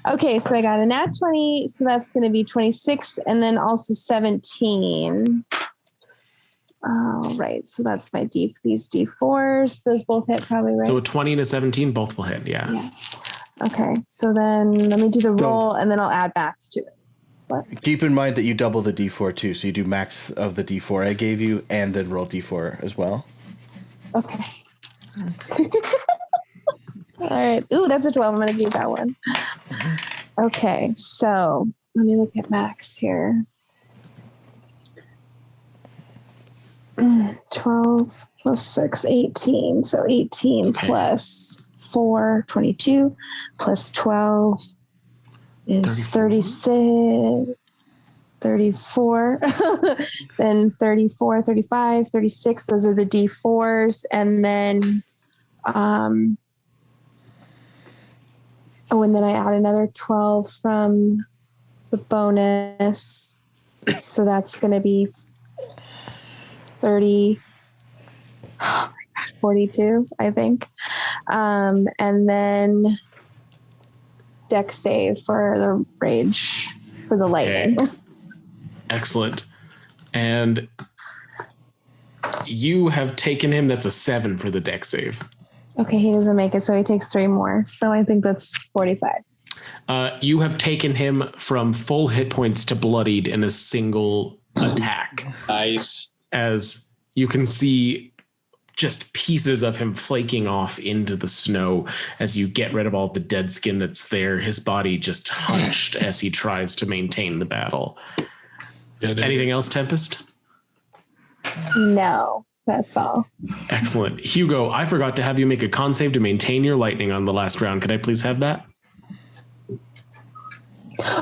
Okay, so I got a nat 20, so that's going to be 26, and then also 17. All right, so that's my these D4s. Those both hit probably, right? So a 20 and a 17 both will hit, yeah. Okay, so then let me do the roll, and then I'll add max to it. What? Keep in mind that you double the D4 too, so you do max of the D4 I gave you, and then roll D4 as well. Okay. All right. Ooh, that's a 12. I'm going to keep that one. Okay, so let me look at max here. 12 plus 6, 18. So 18 plus 4, 22, plus 12 is 36, 34, then 34, 35, 36. Those are the D4s. And then, and then I add another 12 from the bonus. So that's going to be 30, 42, I think. And then deck save for the rage, for the lightning. Excellent. And you have taken him. That's a 7 for the deck save. Okay, he doesn't make it, so he takes 3 more. So I think that's 45. You have taken him from full hit points to bloodied in a single attack. Nice. As you can see just pieces of him flaking off into the snow as you get rid of all the dead skin that's there. His body just hunched as he tries to maintain the battle. Anything else, Tempest? No, that's all. Excellent. Hugo, I forgot to have you make a con save to maintain your lightning on the last round. Could I please have that?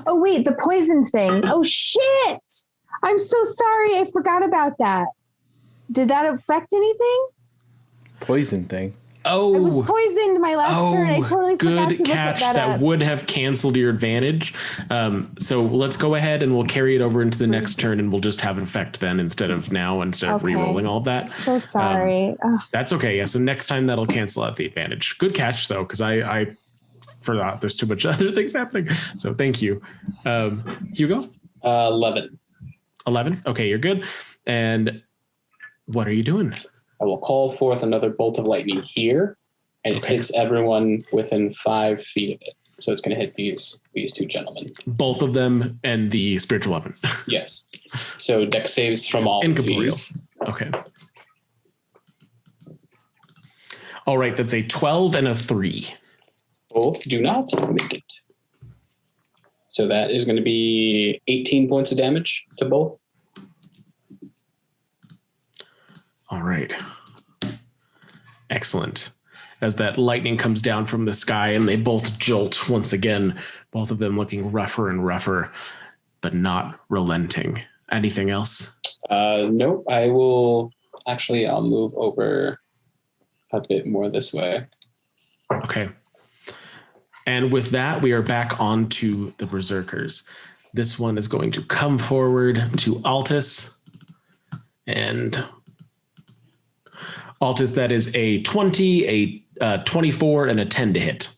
Oh, wait, the poison thing. Oh, shit. I'm so sorry. I forgot about that. Did that affect anything? Poison thing. Oh, I was poisoned my last turn. I totally forgot to good look catch. at that up. Would have canceled your advantage. So let's go ahead and we'll carry it over into the next turn, and we'll just have an effect then instead of re-rolling all of that. So sorry. That's okay. Yeah. So next time that'll cancel out the advantage. Good catch though, because I forgot there's too much other things happening. So thank you, Hugo. 11. 11. Okay, you're good. And what are you doing? I will call forth another bolt of lightning here, and it hits everyone within 5 feet of it. So it's going to hit these two gentlemen. Both of them and the spiritual weapon. Yes. So deck saves from all of these. Okay. All right, that's a 12 and a 3. Both do not make it. So that is going to be 18 points of damage to both. All right. Excellent. As that lightning comes down from the sky and they both jolt once again, both of them looking rougher and rougher, but not relenting. Anything else? Nope. I'll move over a bit more this way. Okay. And with that, we are back on to the Berserkers. This one is going to come forward to Altus. And Altus, that is a 20, a 24, and a 10 to hit.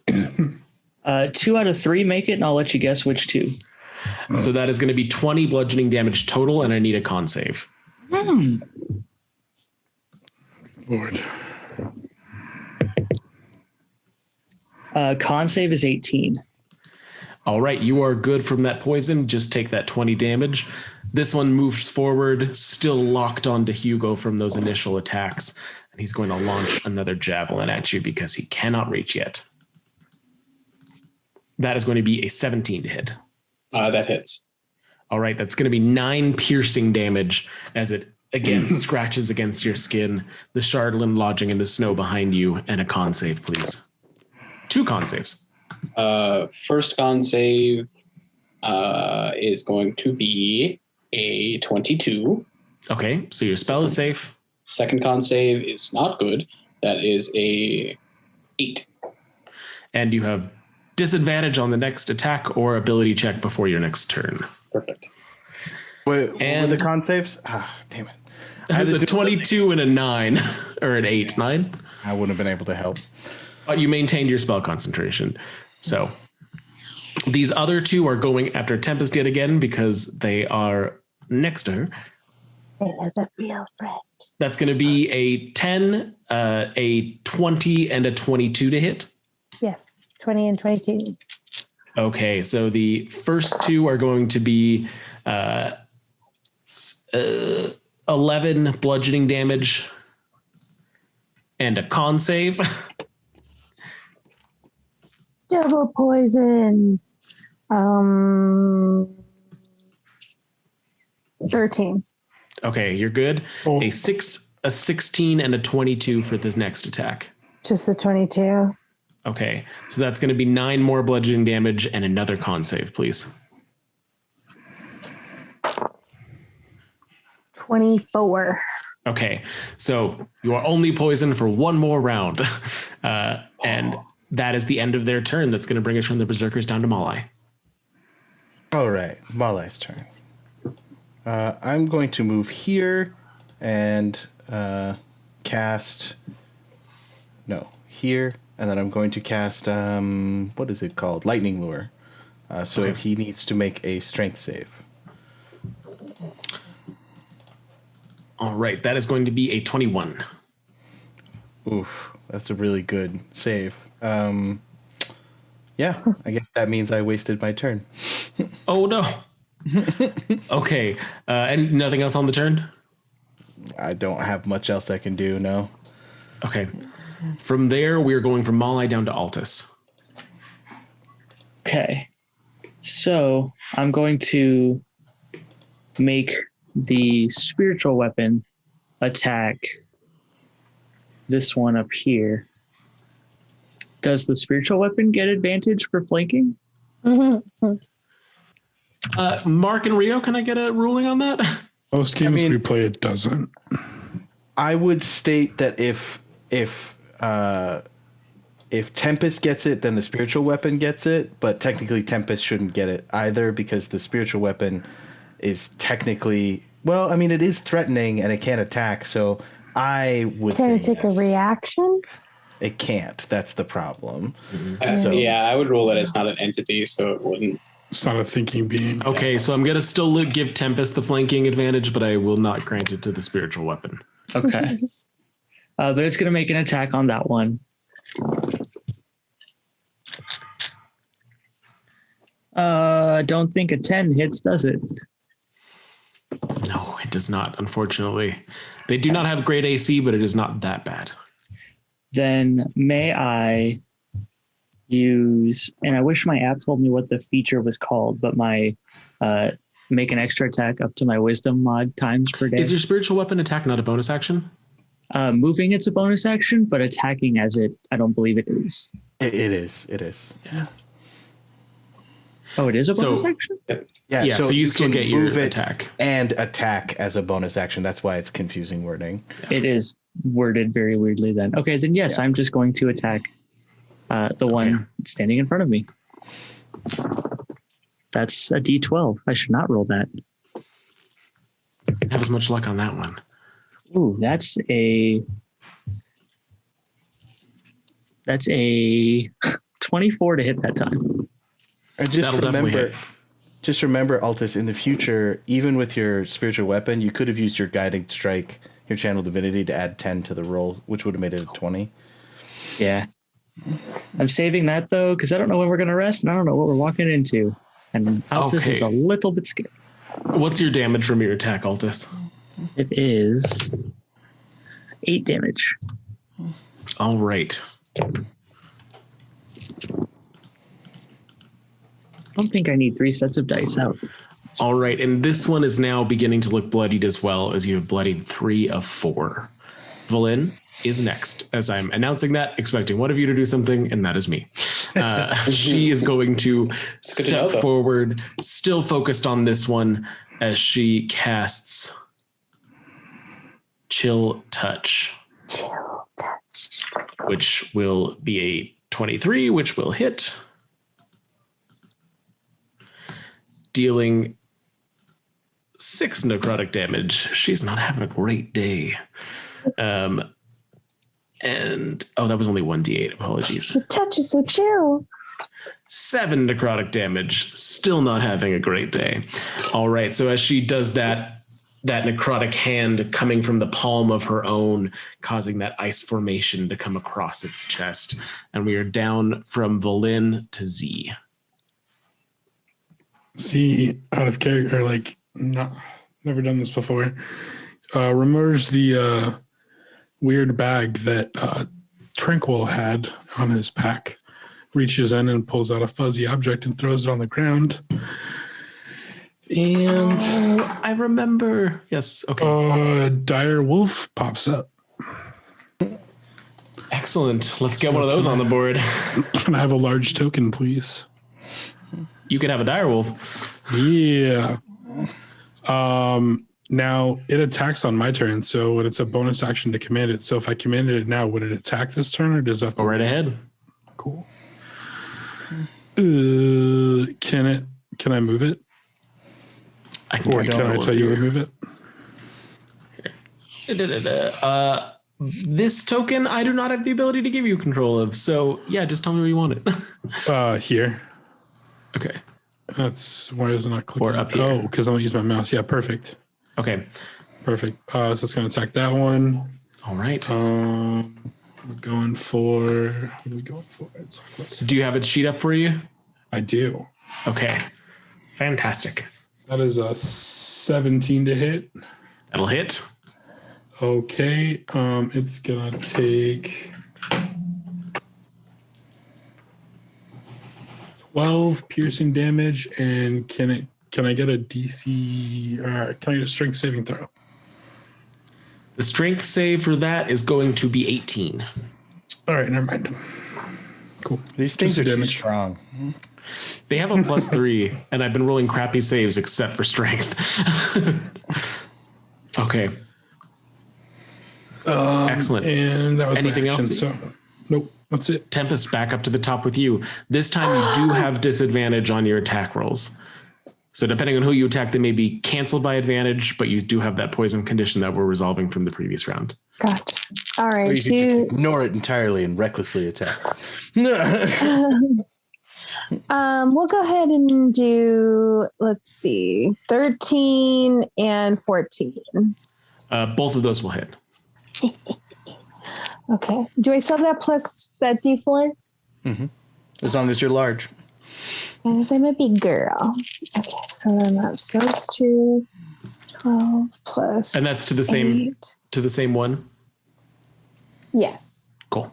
2 out of 3 make it, and I'll let you guess which 2. So that is going to be 20 bludgeoning damage total, and I need a con save. Lord. Con save is 18. All right, you are good from that poison. Just take that 20 damage. This one moves forward, still locked onto Hugo from those initial attacks. And he's going to launch another javelin at you because he cannot reach yet. That is going to be a 17 to hit. That hits. All right, that's going to be 9 piercing damage as it, again, scratches against your skin. The chardalyn lodging in the snow behind you, and a con save, please. 2 con saves. First con save is going to be a 22. Okay, so your spell is safe. Second con save is not good. That is a 8. And you have disadvantage on the next attack or ability check before your next turn. Perfect. Wait, and what were the con saves? Damn it. Has a 22 and a 9, or an 8, 9. I wouldn't have been able to help. But you maintained your spell concentration. So These other two are going after Tempest yet again because they are next to her. They have a real friend. That's going to be a 10, a 20, and a 22 to hit. Yes, 20 and 22. Okay, so the first two are going to be 11 bludgeoning damage and a con save. Double poison. 13. Okay, you're good. Oh. A 16, and a 22 for this next attack. Just the 22. Okay, so that's going to be 9 more bludgeoning damage and another con save, please. 24. Okay, so you are only poisoned for one more round. And that is the end of their turn. That's going to bring us from the Berserkers down to Malai. All right, Malai's turn. I'm going to move here and cast... No, here. And then I'm going to cast, what is it called? Lightning Lure. So Okay. he needs to make a strength save. All right, that is going to be a 21. Oof, that's a really good save. Yeah, I guess that means I wasted my turn. Oh, no. Okay, and nothing else on the turn? I don't have much else I can do, no. Okay. From there, we're going from Malai down to Altus. Okay. So I'm going to make the spiritual weapon attack this one up here. Does the spiritual weapon get advantage for flanking? Mm-hmm. Mark and Rio, can I get a ruling on that? Most games mean- we play, it doesn't. I would state that if Tempest gets it, then the spiritual weapon gets it, but technically Tempest shouldn't get it either because the spiritual weapon is technically, well, I mean, it is threatening and it can't attack, so I would Can it say take a yes. reaction? It can't. That's the problem. So- Yeah, I would rule that it's not an entity, so it wouldn't. It's not a thinking being. Okay, so I'm going to still give Tempest the flanking advantage, but I will not grant it to the spiritual weapon. Okay. But it's going to make an attack on that one. I don't think a 10 hits, does it? No, it does not, unfortunately. They do not have great AC, but it is not that bad. Then may I use, and I wish my app told me what the feature was called, but my make an extra attack up to my wisdom mod times per day. Is your spiritual weapon attack not a bonus action? Moving it's a bonus action, but attacking as it, I don't believe it is. It is. It is. Oh, it is a So- bonus action? Yeah, so you still can get your move it attack. and attack as a bonus action. That's why it's confusing wording. It is worded very weirdly then. Okay, then yes, Yeah. I'm just going to attack the one standing in front of me. That's a D12. I should not roll that. Have as much luck on that one. Ooh, that's a 24 to hit that time. And just That'll definitely remember, hit. just remember, Altus, in the future, even with your spiritual weapon, you could have used your guiding strike, your channel divinity, to add 10 to the roll, which would have made it a 20. Yeah. I'm saving that though, because I don't know when we're going to rest and I don't know what we're walking into. And Altus Okay. is a little bit scared. What's your damage from your attack, Altus? It is 8 damage. All right. I don't think I need 3 sets of dice out. All right. And this one is now beginning to look bloodied as well, as you have bloodied 3 of 4. Valin is next, as I'm announcing that, expecting one of you to do something, and that is me. She is going to good to know, step though. forward, still focused on this one, as she casts Chill Touch, Chill touch. which will be a 23, which will hit, dealing 6 necrotic damage. She's not having a great day. And that was only 1d8. Apologies. The touch is so chill. 7 necrotic damage. Still not having a great day. All right, so as she does that necrotic hand coming from the palm of her own, causing that ice formation to come across its chest. And we are down from Valin to Z. See, out of character, like, never done this before. Remembers the weird bag that Tranquil had on his pack. Reaches in and pulls out a fuzzy object and throws it on the ground. And I remember. Yes. Okay. Dire Wolf pops up. Excellent. Let's get one of those on the board. Can I have a large token, please? You can have a dire wolf. Yeah. Now it attacks on my turn, so it's a bonus action to command it. So if I commanded it now, would it attack this turn, or does that Go right ahead? Cool. Can I move it? Or can I tell you to move it? This token I do not have the ability to give you control of. So yeah, just tell me where you want it. Here. Okay. That's why is it not clicking? Or up here. Oh, because I'm gonna use my mouse. Yeah, perfect. Okay. Perfect. So it's gonna attack that one. All right. We're going for what are we going for? Do you have its sheet up for you? I do. Okay. Fantastic. That is a 17 to hit. That'll hit. Okay. It's gonna take 12 piercing damage, and can I get a DC? Can I get a strength saving throw? The strength save for that is going to be 18. All right, never mind. Cool. These things are too strong. They have a +3, and I've been rolling crappy saves except for strength. Okay. Excellent. And that was anything my action, else? So, nope, that's it. Tempest, back up to the top with you. This time you do have disadvantage on your attack rolls. So depending on who you attack, they may be canceled by advantage, but you do have that poison condition that we're resolving from the previous round. Gotcha. All Or right. you can just ignore it entirely and recklessly attack. We'll go ahead and do, let's see, 13 and 14. Both of those will hit. Okay. Do I still have that plus that D4? Mm-hmm. As long as you're large. Because I'm a big girl. Okay, so then that's those two. 12 plus. And that's to the same 8. to the same one? Yes. Cool.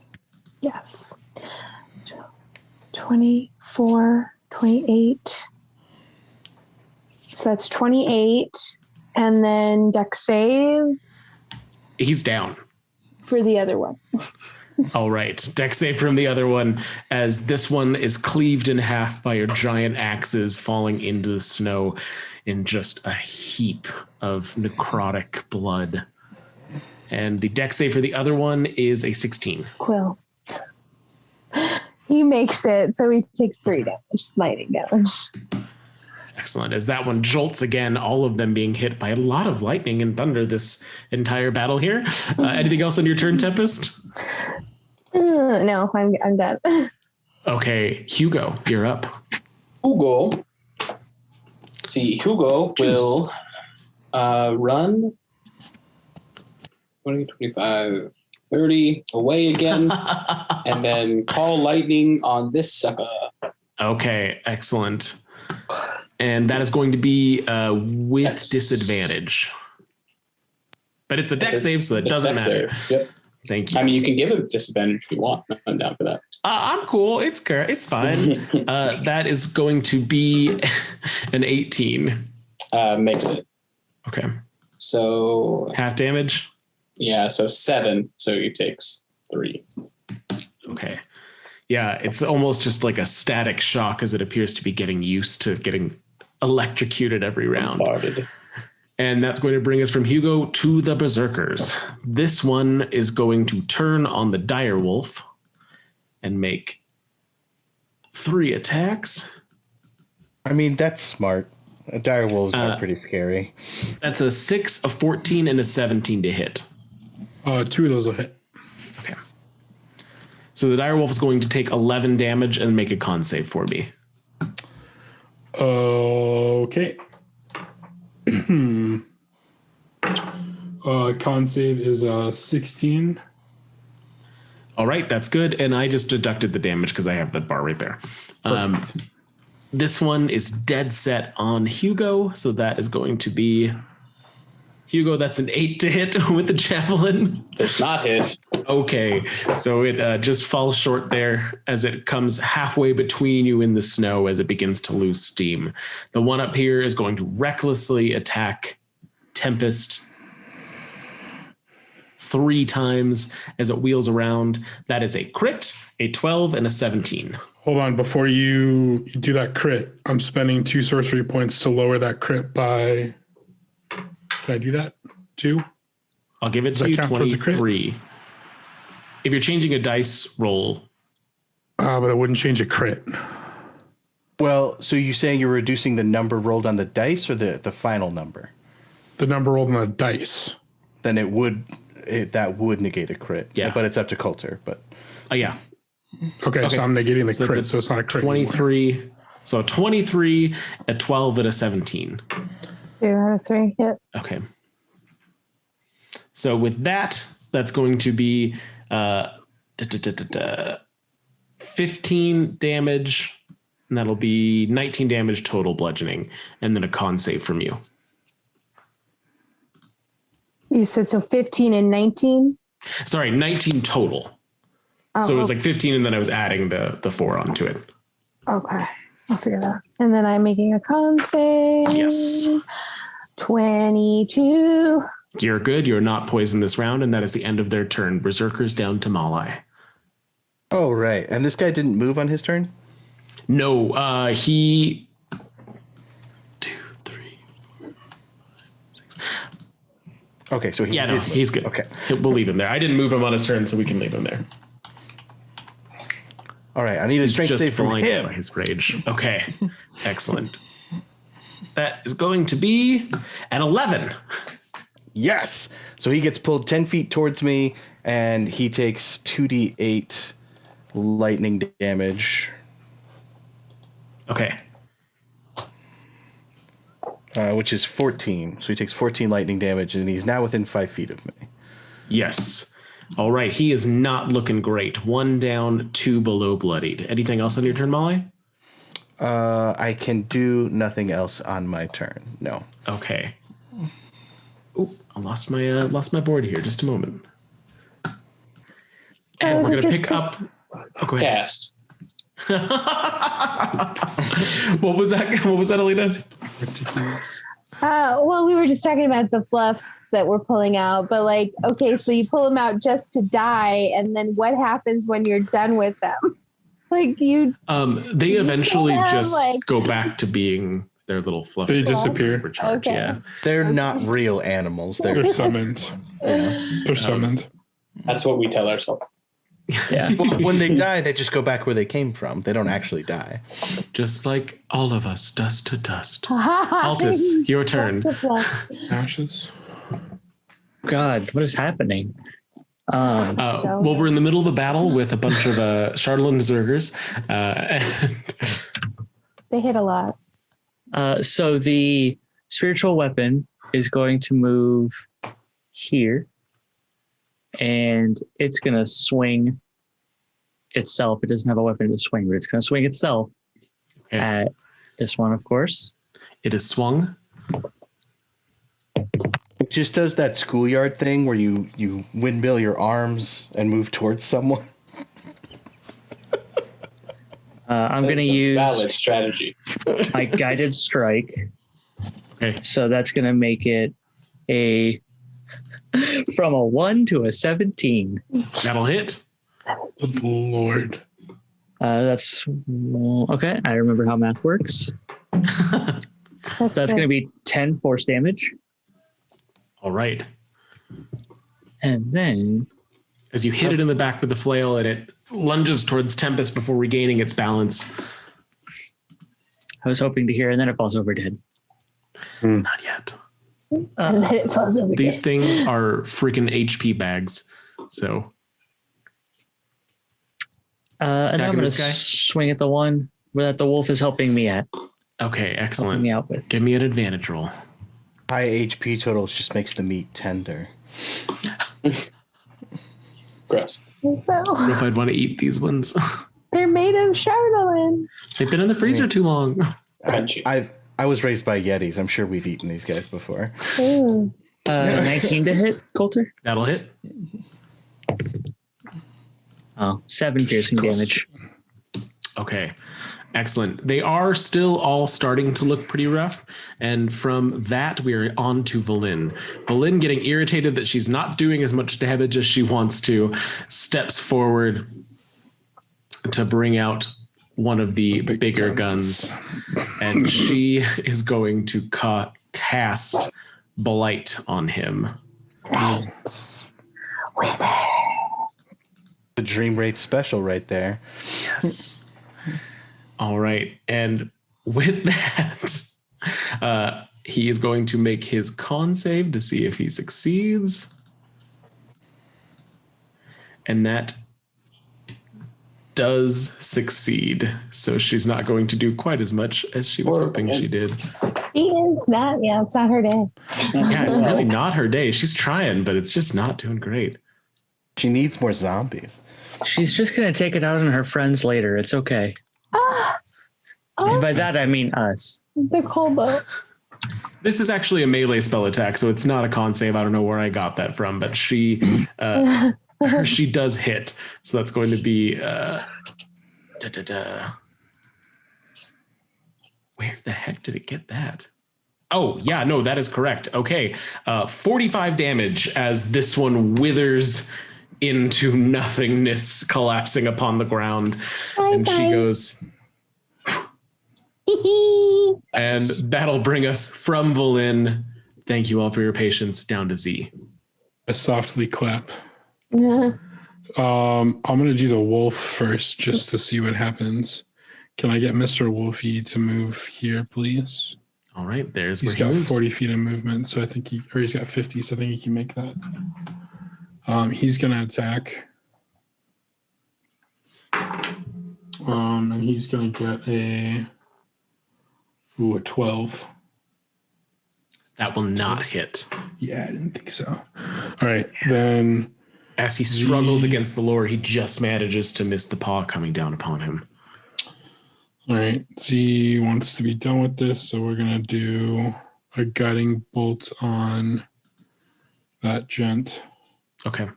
Yes. 24, 28. So that's 28. And then deck save He's down. for the other one. All right. Deck save from the other one, as this one is cleaved in half by your giant axes falling into the snow in just a heap of necrotic blood. And the deck save for the other one is a 16. Quill. He makes it, so he takes 3 damage, lightning damage. Excellent. As that one jolts again, all of them being hit by a lot of lightning and thunder this entire battle here. Anything else on your turn, Tempest? No, I'm done. Okay, Hugo, you're up. Hugo. See, Hugo will run 20, 25, 30 away again, and then call lightning on this sucker. Okay, excellent. And that is going to be with disadvantage. But it's a deck save, so that doesn't matter. Yep. Thank you. I mean, you can give it disadvantage if you want. I'm down for that. I'm cool. It's fine. That is going to be an 18. Makes it. Okay. So half damage? Yeah, so 7. So he takes 3. Okay. Yeah, it's almost just like a static shock as it appears to be getting used to getting electrocuted every round. Bombarded. And that's going to bring us from Hugo to the Berserkers. This one is going to turn on the dire wolf and make 3 attacks. I mean, that's smart. Dire wolves are pretty scary. That's a 6, a 14, and a 17 to hit. 2 of those will hit. Okay. So the direwolf is going to take 11 damage and make a con save for me. Okay. Con save is 16. All right, that's good. And I just deducted the damage because I have the bar right there. This one is dead set on Hugo. So that is going to be Hugo. That's an 8 to hit with the javelin. Does not hit. Okay, so it just falls short there as it comes halfway between you in the snow as it begins to lose steam. The one up here is going to recklessly attack Tempest 3 times as it wheels around. That is a crit, a 12, and a 17. Hold on, before you do that crit, I'm spending 2 sorcery points to lower that crit by. Can I do that? 2? I'll give it Does to you, that count towards a crit? 23. If you're changing a dice roll. But it wouldn't change a crit. Well, so you saying you're reducing the number rolled on the dice or the final number? The number rolled on the dice. Then that would negate a crit. Yeah. But it's up to Coulter. But yeah. Okay, so I'm negating the crit, so it's not a crit 23. anymore. So 23, a 12, and a 17. 2 out of 3. Yep. Okay. So with that, that's going to be 15 damage, and that'll be 19 damage total bludgeoning, and then a con save from you. You said so 15 and 19? Sorry, 19 total. So it was like 15, and then I was adding the 4 onto it. Okay. I'll figure that out. And then I'm making a con save. Yes. 22. You're good. You're not poisoned this round, and that is the end of their turn. Berserkers down to Malai. oh, right. And this guy didn't move on his turn? No, he... 2, 3, 4, 5, 6. Okay, so he Yeah, did no, move. he's good. Okay. We'll leave him there. I didn't move him on his turn, so we can leave him there. All right, I need a He's strength just save from blinded him. by his rage. Okay, excellent. That is going to be an 11. Yes. So he gets pulled 10 feet towards me, and he takes 2d8 lightning damage, Okay. Which is 14. So he takes 14 lightning damage, and he's now within 5 feet of me. Yes. All right. He is not looking great. 1 down, 2 below bloodied. Anything else on your turn, Molly? I can do nothing else on my turn. No. Okay. Oh, I lost my board here. Just a moment. And we're gonna pick up. Oh, go ahead. Cast. What was that, Alina? Ridiculous. Well, we were just talking about the fluffs that we're pulling out, but like, okay, so you pull them out just to die, and then what happens when you're done with them? Like They eventually have, just like- go back to being their little fluffy. They disappear. Recharge, Okay. yeah. They're not real animals. They're summoned. They're summoned. That's what we tell ourselves. Yeah. When they die, they just go back where they came from. They don't actually die. Just like all of us, dust to dust. Altus, Altus, your turn. Ashes. God, what is happening? Well, we're in the middle of a battle with a bunch of chardalyn berserkers. And They hit a lot. So the spiritual weapon is going to move here, and it's going to swing itself. It doesn't have a weapon to swing, but it's going to swing itself at this one, of course. it is swung. It just does that schoolyard thing where you windmill your arms and move towards someone. I'm going to That's a use valid strategy. my guided strike. Okay. So that's going to make it from a 1 to a 17. That'll hit. Good Lord. That's okay. I remember how math works. That's going to be 10 force damage. All right. And then As you hit it in the back with the flail and it lunges towards Tempest before regaining its balance. I was hoping to hear, and then it falls over dead. Not yet. And then it falls over. These things are freaking HP bags. So And I'm Attacking going to this guy? swing at the one that the wolf is helping me at. Okay, Helping excellent. me out with. Give me an advantage roll. High HP totals just makes the meat tender. Gross. So I don't know if I'd want to eat these ones. they're made of chardalyn. They've been in the freezer too long. Crunchy. I was raised by Yetis. I'm sure we've eaten these guys before. Ooh. 19 to hit, Coulter? That'll hit. Oh, 7 piercing damage. Okay, excellent. They are still all starting to look pretty rough. And from that, we are on to Valin. Valin, getting irritated that she's not doing as much damage as she wants to, steps forward to bring out one of the bigger guns. And she is going to cast Blight on him. Thanks. Wither. The Dream Rate special right there. Yes. All right. And with that, he is going to make his con save to see if he succeeds. And that does succeed. So she's not going to do quite as much as she was hoping she did. She is not. Yeah, it's not her day. Yeah, it's really not her day. She's trying, but it's just not doing great. She needs more zombies. She's just going to take it out on her friends later. It's okay. And by that, I mean us. The Colbo. This is actually a melee spell attack, so it's not a con save. I don't know where I got that from, but she she does hit. So that's going to be where the heck did it get that? Oh, yeah, no, that is correct. Okay. 45 damage as this one withers into nothingness, collapsing upon the ground. And she goes... And that'll bring us from Valin. Thank you all for your patience. Down to Z. I softly clap. I'm gonna do the wolf first just to see what happens. Can I get Mr. Wolfie to move here, please? All right, there's He's where got he moves. 40 feet of movement, so I think he's got 50, so I think he can make that. He's gonna attack. And he's gonna get a 12. That will not hit. Yeah, I didn't think so. All right, then As he struggles against the lure, he just manages to miss the paw coming down upon him. all right, Z wants to be done with this, so we're gonna do a guiding bolt on that gent. Okay.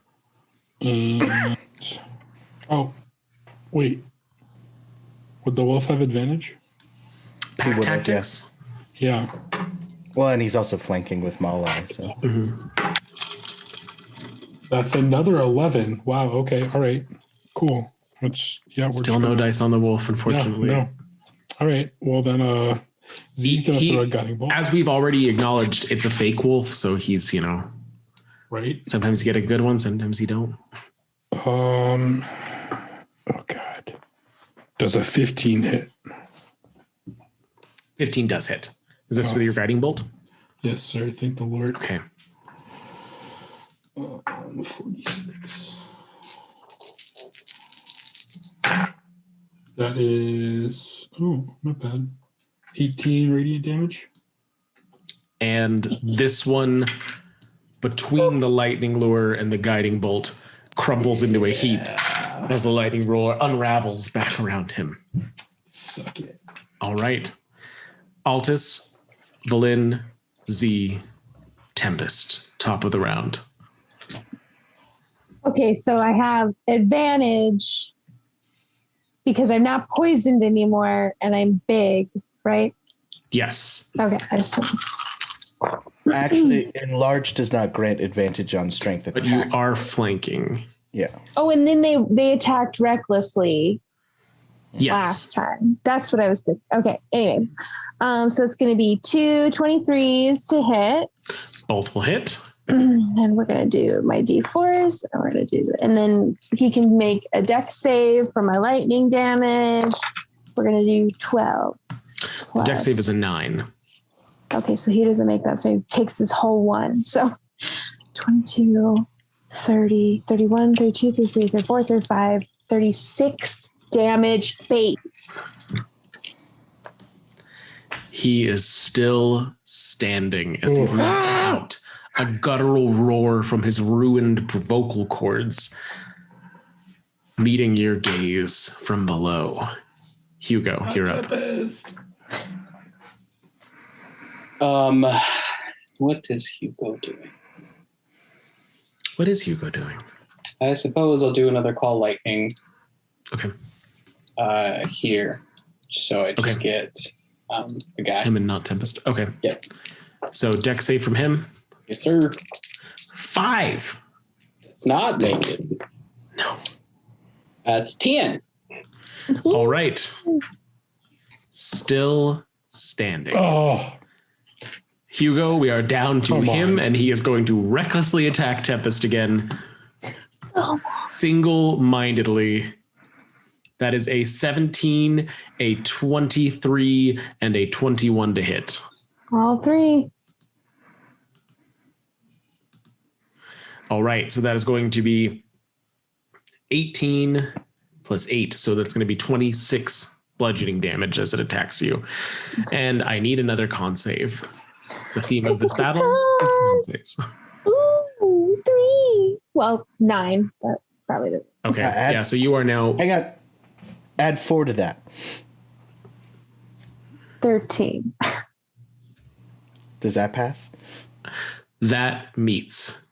And oh, wait. Would the wolf have advantage? Pack would, tactics. Yeah. Well, and he's also flanking with Malai, so. That's another 11. Wow. Okay. All right. Cool. Which, yeah, we're Still just no gonna, dice on the wolf, unfortunately. No. All right. Well, then Z's going to throw a guiding bolt. As we've already acknowledged, it's a fake wolf, so he's, Right. sometimes you get a good one, sometimes you don't. Oh, God. Does a 15 hit? 15 does hit. Is this with your guiding bolt? Yes, sir. Thank the Lord. Okay. 46. That is, not bad. 18 radiant damage. And this one, between the lightning lure and the guiding bolt, crumbles into a heap as the lightning roller unravels back around him. Suck it. All right. Altus, Valin, Z, Tempest, top of the round. Okay, so I have advantage because I'm not poisoned anymore and I'm big, right? Yes. Okay, I just Actually, enlarge does not grant advantage on strength attack. But you are flanking. Yeah. Oh, and then they attacked recklessly Yes. last time. That's what I was thinking. Okay, anyway. So it's going to be 2 23s to hit. Bolt will hit. And we're going to do my D4s. And we're going to do, and then he can make a dex save for my lightning damage. We're going to do 12. The dex save is a 9. Okay, so he doesn't make that. So he takes this whole one. So 22, 30, 31, 32, 33, 34, 35, 36 damage bait. He is still standing as he lets out a guttural roar from his ruined vocal cords, meeting your gaze from below. Hugo, you're up. What is Hugo doing? What is Hugo doing? I suppose I'll do another call lightning. Okay. Here, so I just get the guy. Him and not Tempest. Okay. Yep. So deck save from him. Yes, sir. 5. It's not make it. No. That's 10. All right. Still standing. Oh, Hugo, we are down to Come him, on. and he is going to recklessly attack Tempest again. Single-mindedly. That is a 17, a 23, and a 21 to hit. All 3. All right, so that is going to be 18 plus 8. So that's going to be 26 bludgeoning damage as it attacks you. And I need another con save. The theme of this battle is con saves. Ooh, 3. Well, 9, but probably doesn't. Okay, Add- yeah, so you are now... Add 4 to that. 13. Does that pass? That meets.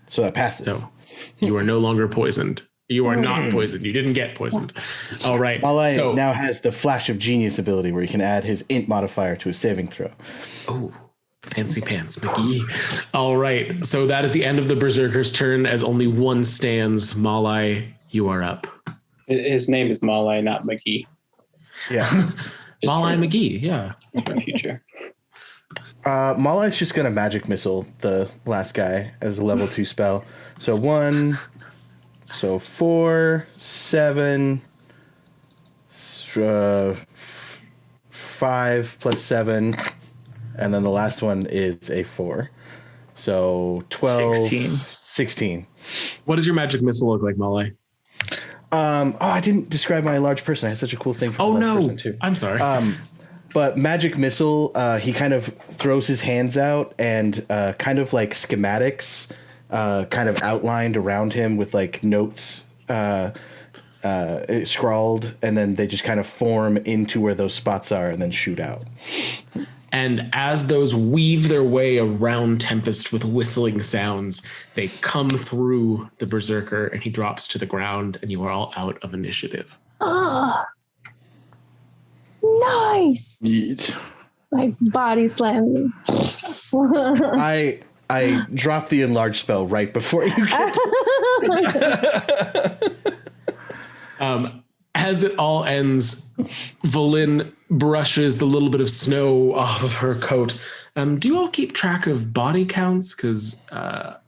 So that passes. So you are no longer poisoned. You are not poisoned. You didn't get poisoned. All right. Malai So now has the Flash of Genius ability where he can add his int modifier to his saving throw. oh, fancy pants, McGee. All right. So that is the end of the Berserker's turn as only one stands. Malai, you are up. His name is Malai, not McGee. Yeah. Just Malai for- McGee, yeah. for future. Malai's just going to magic missile the last guy as a level 2 spell. So 1, so 4, 7, 5 plus 7, and then the last one is a 4. So 12, 16. What does your magic missile look like, Malai? I didn't describe my large person. I had such a cool thing for Oh, large no. person too. I'm sorry. But magic missile, he kind of throws his hands out and kind of like schematics kind of outlined around him with like notes scrawled, and then they just kind of form into where those spots are and then shoot out. And as those weave their way around Tempest with whistling sounds, they come through the Berserker and he drops to the ground and you are all out of initiative. Oh, nice. yeet. Like body slamming. I dropped the enlarge spell right before you could. As it all ends, Valin brushes the little bit of snow off of her coat. Do you all keep track of body counts? Because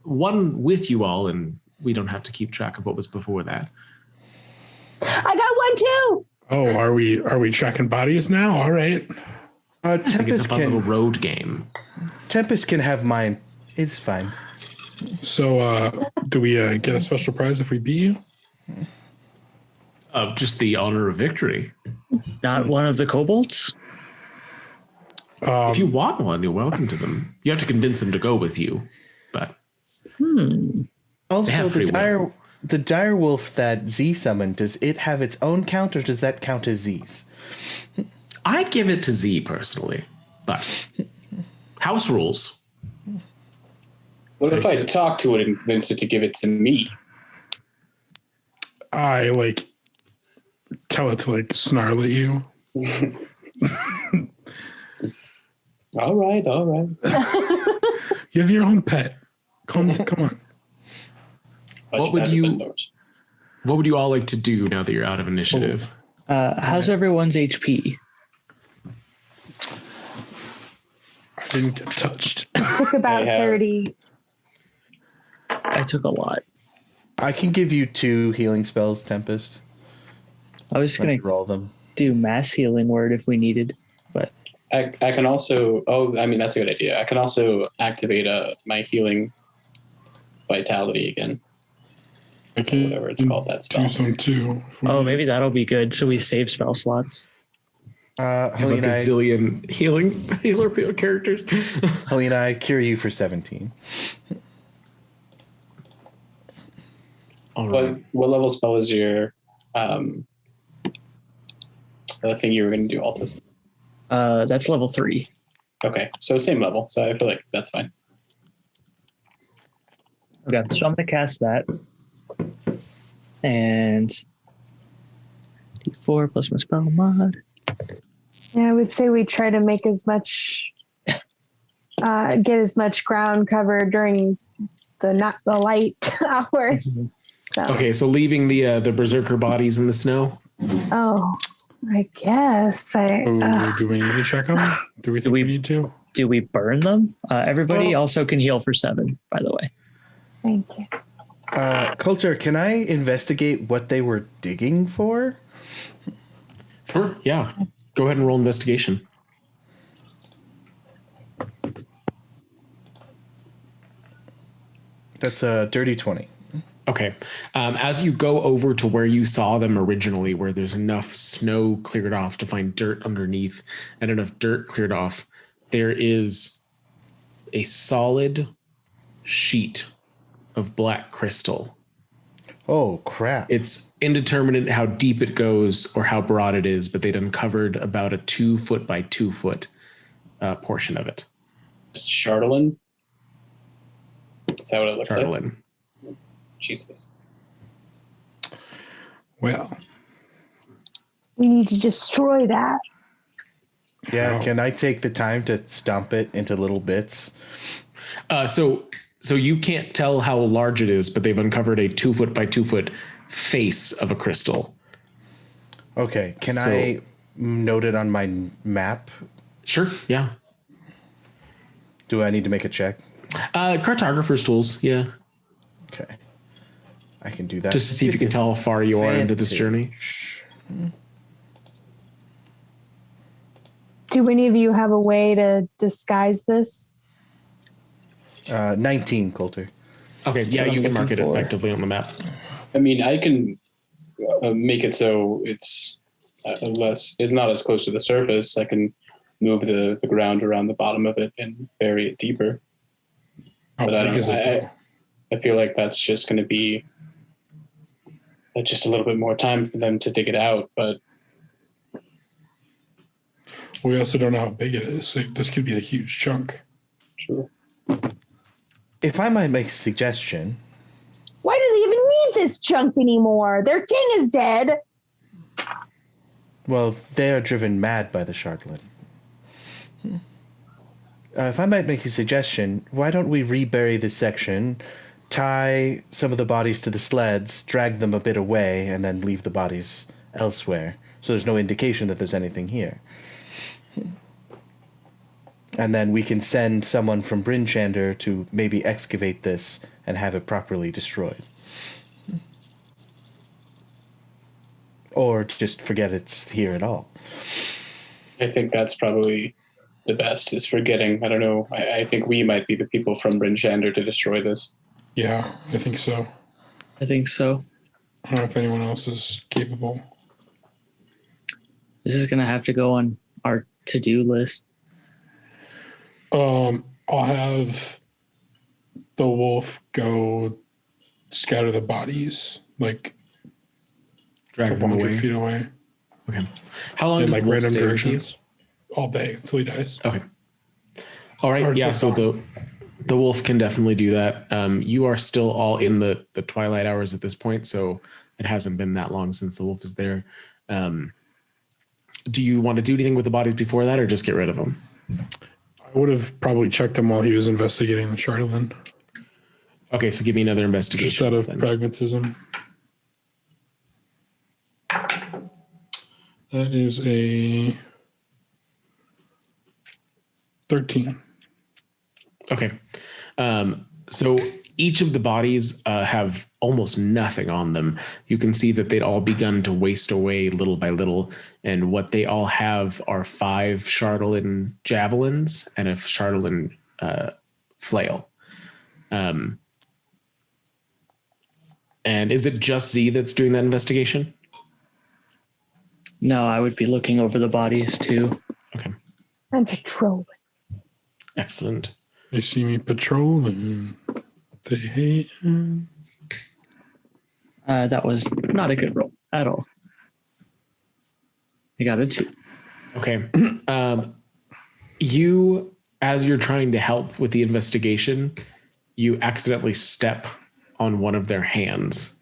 one with you all, and we don't have to keep track of what was before that. I got one too. Oh, are we tracking bodies now? All right. I think it's a Tempest fun little road game. can have mine. It's fine. So, do we get a special prize if we beat you? Just the honor of victory. Not one of the kobolds? If you want one, you're welcome to them. You have to convince them to go with you, but Also, have free will. the dire wolf that Z summoned, does it have its own count, or does that count as Z's? I'd give it to Z personally. But house rules. What if I talk to it and convince it to give it to me? I like tell it to like snarl at you. All right. You have your own pet. Come on. What would you all like to do now that you're out of initiative? How's everyone's HP? I didn't get touched. Took about I have- 30. I took a lot. I can give you 2 healing spells, Tempest. I was Let me going to roll them. do mass healing word if we needed, but I can also. Oh, I mean that's a good idea. I can also activate my healing vitality again. I can whatever it's called, that spell. do some too. Oh, maybe that'll be good. So we save spell slots. Have a Helena, gazillion healer characters. Helena, I cure you for 17. All right. What level spell is your the thing you were going to do, Altus? That's level 3. Okay, so same level. So I feel like that's fine. Okay, so I'm gonna cast that, and D4 plus my spell mod. Yeah, I would say we try to make as much, get as much ground covered during the light hours. So. Okay, so leaving the berserker bodies in the snow. Oh, I guess Do we need to check them? Do we think we need to? Do we burn them? Everybody also can heal for 7, by the way. Thank you. Coulter, can I investigate what they were digging for? Sure. Yeah. Go ahead and roll investigation. That's a dirty 20. Okay. As you go over to where you saw them originally, where there's enough snow cleared off to find dirt underneath and enough dirt cleared off, there is a solid sheet of black crystal. Oh, crap. It's indeterminate how deep it goes or how broad it is, but they'd uncovered about a 2 foot by 2 foot portion of it. Chardalyn? Is that what it looks like? Chardalyn. Jesus. Well, We need to destroy that. Yeah, Oh. can I take the time to stomp it into little bits? So you can't tell how large it is, but they've uncovered a 2 foot by 2 foot face of a crystal. Okay, can So- I note it on my map? Sure. Yeah. Do I need to make a check? Cartographer's tools. Yeah. Okay. I can do that. Just to see if you can tell how far you are into this journey. Do any of you have a way to disguise this? 19, Coulter. Okay. Yeah, what you I'm can mark it looking for. effectively on the map. I mean, I can make it so it's it's not as close to the surface. I can move the ground around the bottom of it and bury it deeper. how But I big don't- is it though? I feel like that's just going to be just a little bit more time for them to dig it out. But We also don't know how big it is. Like, this could be a huge chunk. true. If I might make a suggestion, Why do they even need this junk anymore? Their king is dead. well, they are driven mad by the chardalyn. If I might make a suggestion, why don't we rebury this section, tie some of the bodies to the sleds, drag them a bit away, and then leave the bodies elsewhere, so there's no indication that there's anything here. And then we can send someone from Brynchander to maybe excavate this and have it properly destroyed. Or just forget it's here at all. I think that's probably the best, is forgetting. I don't know. I think we might be the people from Brynchander to destroy this. Yeah, I think so. I think so. I don't know if anyone else is capable. This is gonna have to go on our to-do list. I'll have the wolf go scatter the bodies, like a Drag couple them hundred away. feet away, Okay. How long in does like the wolf random stay with you? directions, all day until he dies. Okay. All right. Or Yeah. until So the wolf can definitely do that. You are still all in the twilight hours at this point, so it hasn't been that long since the wolf is there. Do you want to do anything with the bodies before that, or just get rid of them? I would have probably checked him while he was investigating the chardalyn, Okay. So give me another just investigation. out of then. pragmatism. That is a 13. Okay. So each of the bodies have almost nothing on them. You can see that they'd all begun to waste away little by little. And what they all have are 5 chardalyn javelins and a chardalyn flail. And is it just Z that's doing that investigation? No, I would be looking over the bodies too. Okay. I'm patrolling. Excellent. They see me patrolling. They hate him. That was not a good roll at all. I got a 2. Okay. You, as you're trying to help with the investigation, you accidentally step on one of their hands.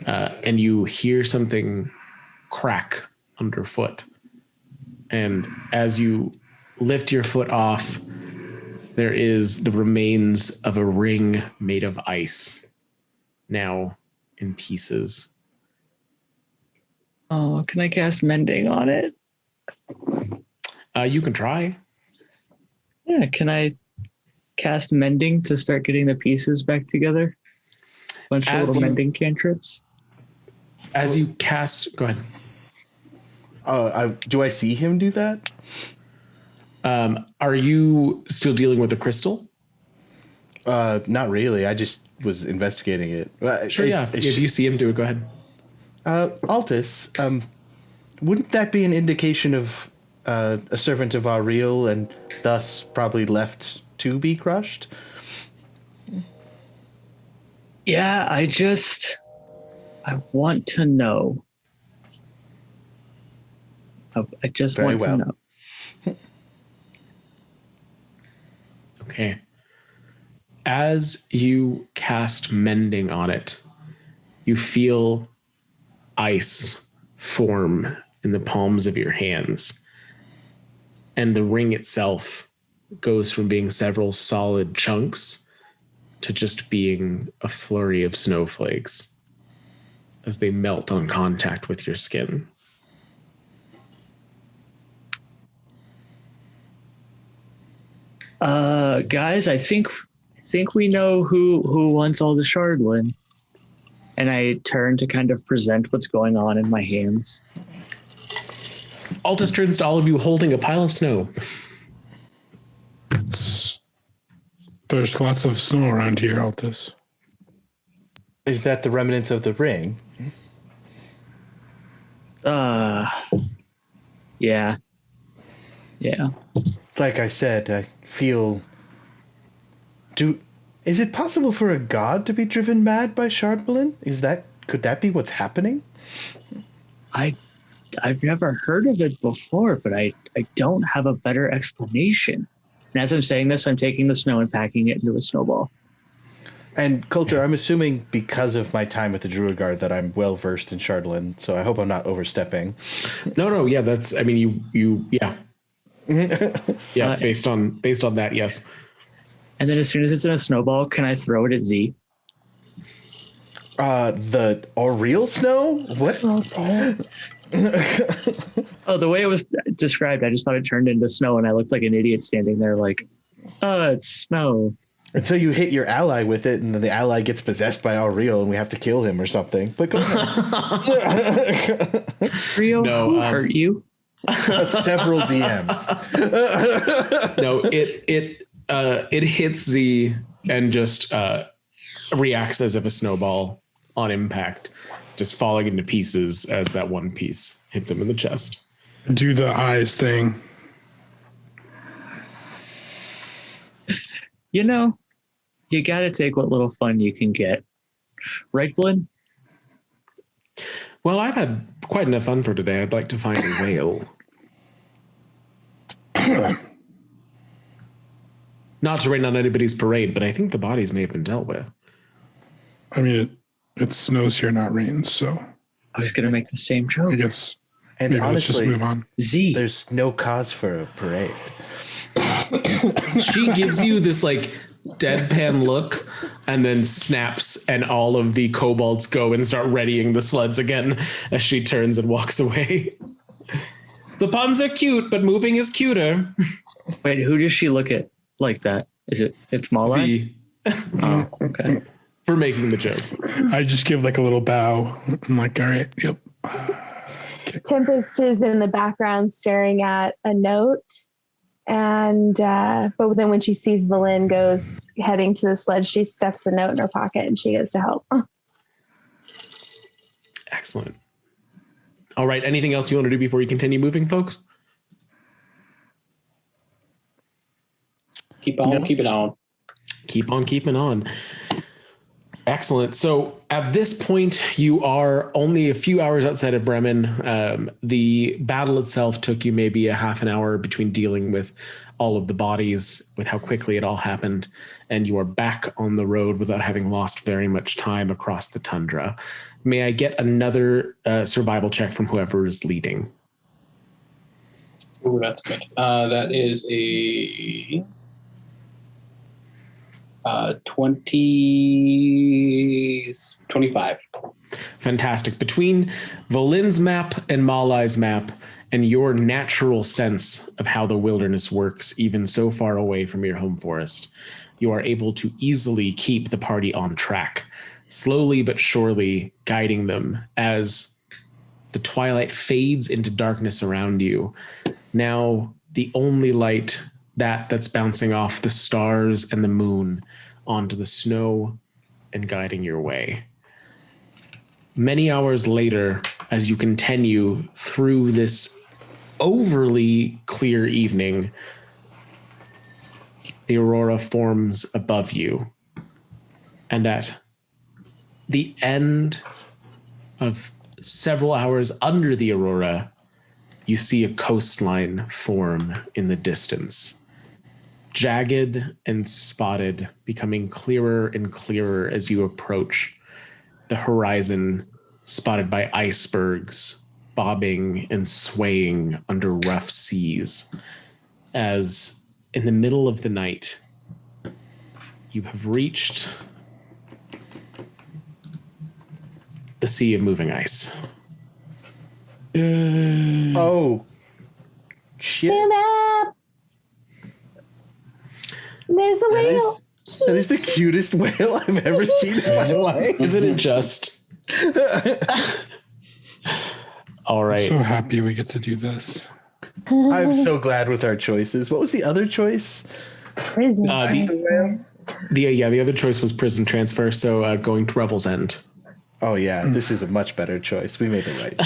And you hear something crack underfoot. And as you lift your foot off, there is the remains of a ring made of ice, now in pieces. Oh, can I cast Mending on it? You can try. Yeah, can I cast Mending to start getting the pieces back together? Bunch of little mending cantrips. As you cast, go ahead. Do I see him do that? Are you still dealing with the crystal? Not really. I just was investigating it. Sure, yeah. If you see him do it, go ahead. Altus, wouldn't that be an indication of a servant of our real and thus probably left to be crushed? Yeah, I want to know. I just Very want to know. Okay. As you cast Mending on it, you feel ice form in the palms of your hands. And the ring itself goes from being several solid chunks to just being a flurry of snowflakes as they melt on contact with your skin. Guys, I think we know who wants all the chardalyn. And I turn to kind of present what's going on in my hands. Altus turns to all of you holding a pile of snow. There's lots of snow around here, Altus. Is that the remnants of the ring? Yeah. Like I said, I feel... Is it possible for a god to be driven mad by chardalyn? Could that be what's happening? I've never heard of it before, but I don't have a better explanation. And as I'm saying this, I'm taking the snow and packing it into a snowball. And Coulter, I'm assuming because of my time with the Druid Guard that I'm well versed in chardalyn, so I hope I'm not overstepping. No, yeah, that's, I mean, yeah. Yeah, based on that, yes. And then as soon as it's in a snowball, can I throw it at Z? The real snow? What? Oh, the way it was described, I just thought it turned into snow, and I looked like an idiot standing there like, oh, it's snow. Until you hit your ally with it, and then the ally gets possessed by real, and we have to kill him or something. But go ahead. Rio, who hurt you? Several DMs. No, it hits Z and just reacts as if a snowball on impact, just falling into pieces as that one piece hits him in the chest. Do the eyes thing. You know, you got to take what little fun you can get. Right, Blinn? Well, I've had quite enough fun for today. I'd like to find a whale. Not to rain on anybody's parade, but I think the bodies may have been dealt with. I mean, it snows here, not rains, so I was going to make the same joke. I guess And maybe let's just honestly, move on. Z. there's no cause for a parade. She gives you this like deadpan look and then snaps, and all of the kobolds go and start readying the sleds again as she turns and walks away. The puns are cute, but moving is cuter. Wait, who does she look at like that? It's Malai? See, Oh, okay. for making the joke. I just give like a little bow. I'm like, all right, yep. Tempest is in the background staring at a note. And but then when she sees Valen goes heading to the sled, she stuffs the note in her pocket and she goes to help. Excellent. All right. Anything else you want to do before you continue moving, folks? Keep on keeping on. Keep on keeping on. Excellent. So at this point, you are only a few hours outside of Bremen. The battle itself took you maybe a half an hour between dealing with all of the bodies, with how quickly it all happened, and you are back on the road without having lost very much time across the tundra. May I get another survival check from whoever is leading? Oh, that's good. That is a 25. Fantastic. Between Volin's map and Malai's map and your natural sense of how the wilderness works, even so far away from your home forest, you are able to easily keep the party on track, slowly but surely guiding them as the twilight fades into darkness around you. Now, the only light that's bouncing off the stars and the moon onto the snow and guiding your way. Many hours later, as you continue through this overly clear evening, the aurora forms above you. And at the end of several hours under the aurora, you see a coastline form in the distance. Jagged and spotted, becoming clearer and clearer as you approach the horizon, spotted by icebergs bobbing and swaying under rough seas. As in the middle of the night, you have reached the sea of moving ice. Oh, shit. Map. There's the whale. That is the cutest whale I've ever seen in my life. Isn't it just? All right. I'm so happy we get to do this. I'm so glad with our choices. What was the other choice? Prison transfer. The other choice was prison transfer, so going to Revel's End. Oh yeah, this is a much better choice. We made it right.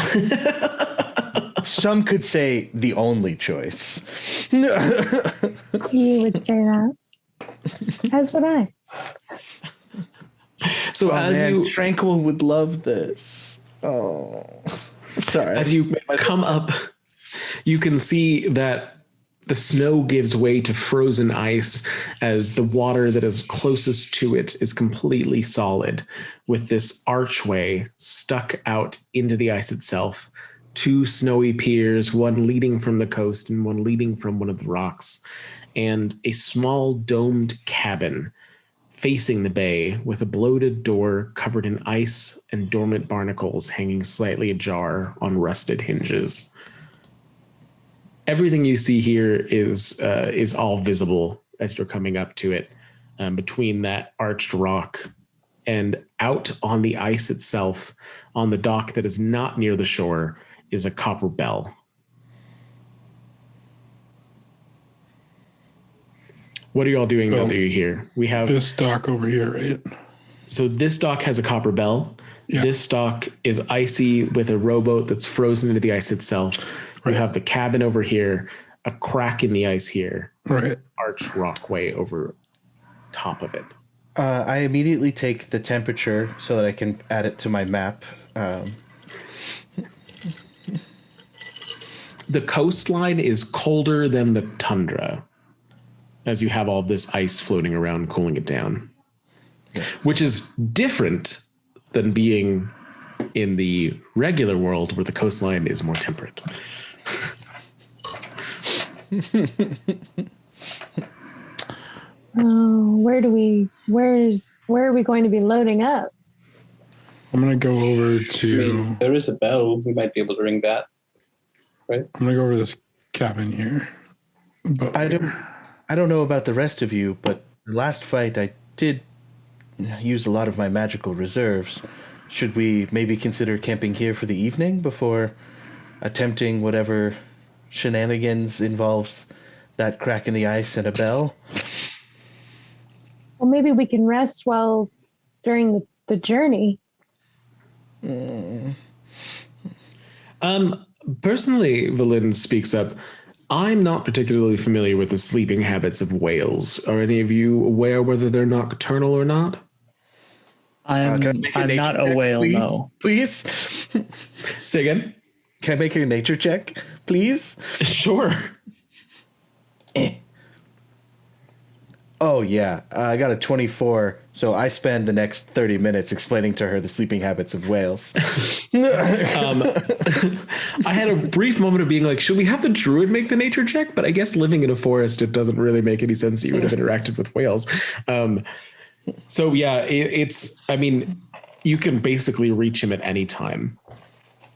Some could say the only choice. You would say that. As would I. So Tranquil would love this. Oh, sorry. As you come up, you can see that the snow gives way to frozen ice as the water that is closest to it is completely solid, with this archway stuck out into the ice itself. 2 snowy piers, one leading from the coast and one leading from one of the rocks, and a small domed cabin facing the bay with a bloated door covered in ice and dormant barnacles hanging slightly ajar on rusted hinges. Everything you see here is all visible as you're coming up to it, between that arched rock and out on the ice itself, on the dock that is not near the shore, is a copper bell. What are y'all doing now that you're here? We have this dock over here, right? So this dock has a copper bell. Yeah. This dock is icy with a rowboat that's frozen into the ice itself. Right. You have the cabin over here, a crack in the ice here, Right. arch rockway over top of it. I immediately take the temperature so that I can add it to my map. The coastline is colder than the tundra, as you have all this ice floating around, cooling it down, which is different than being in the regular world where the coastline is more temperate. Where are we going to be loading up? I'm gonna go over to. There is a bell. We might be able to ring that. Right. I'm gonna go over to this cabin here. But I don't know about the rest of you, but the last fight I did use a lot of my magical reserves. Should we maybe consider camping here for the evening before attempting whatever shenanigans involves that crack in the ice and a bell? Well, maybe we can rest during the journey. Personally, Valin speaks up. I'm not particularly familiar with the sleeping habits of whales. Are any of you aware whether they're nocturnal or not? I'm not a whale, please? no. Please? Say again? Can I make a nature check, please? Sure. Oh, yeah. I got a 24, so I spend the next 30 minutes explaining to her the sleeping habits of whales. I had a brief moment of being like, should we have the druid make the nature check? But I guess living in a forest, it doesn't really make any sense that you would have interacted with whales. So yeah, I mean, you can basically reach him at any time.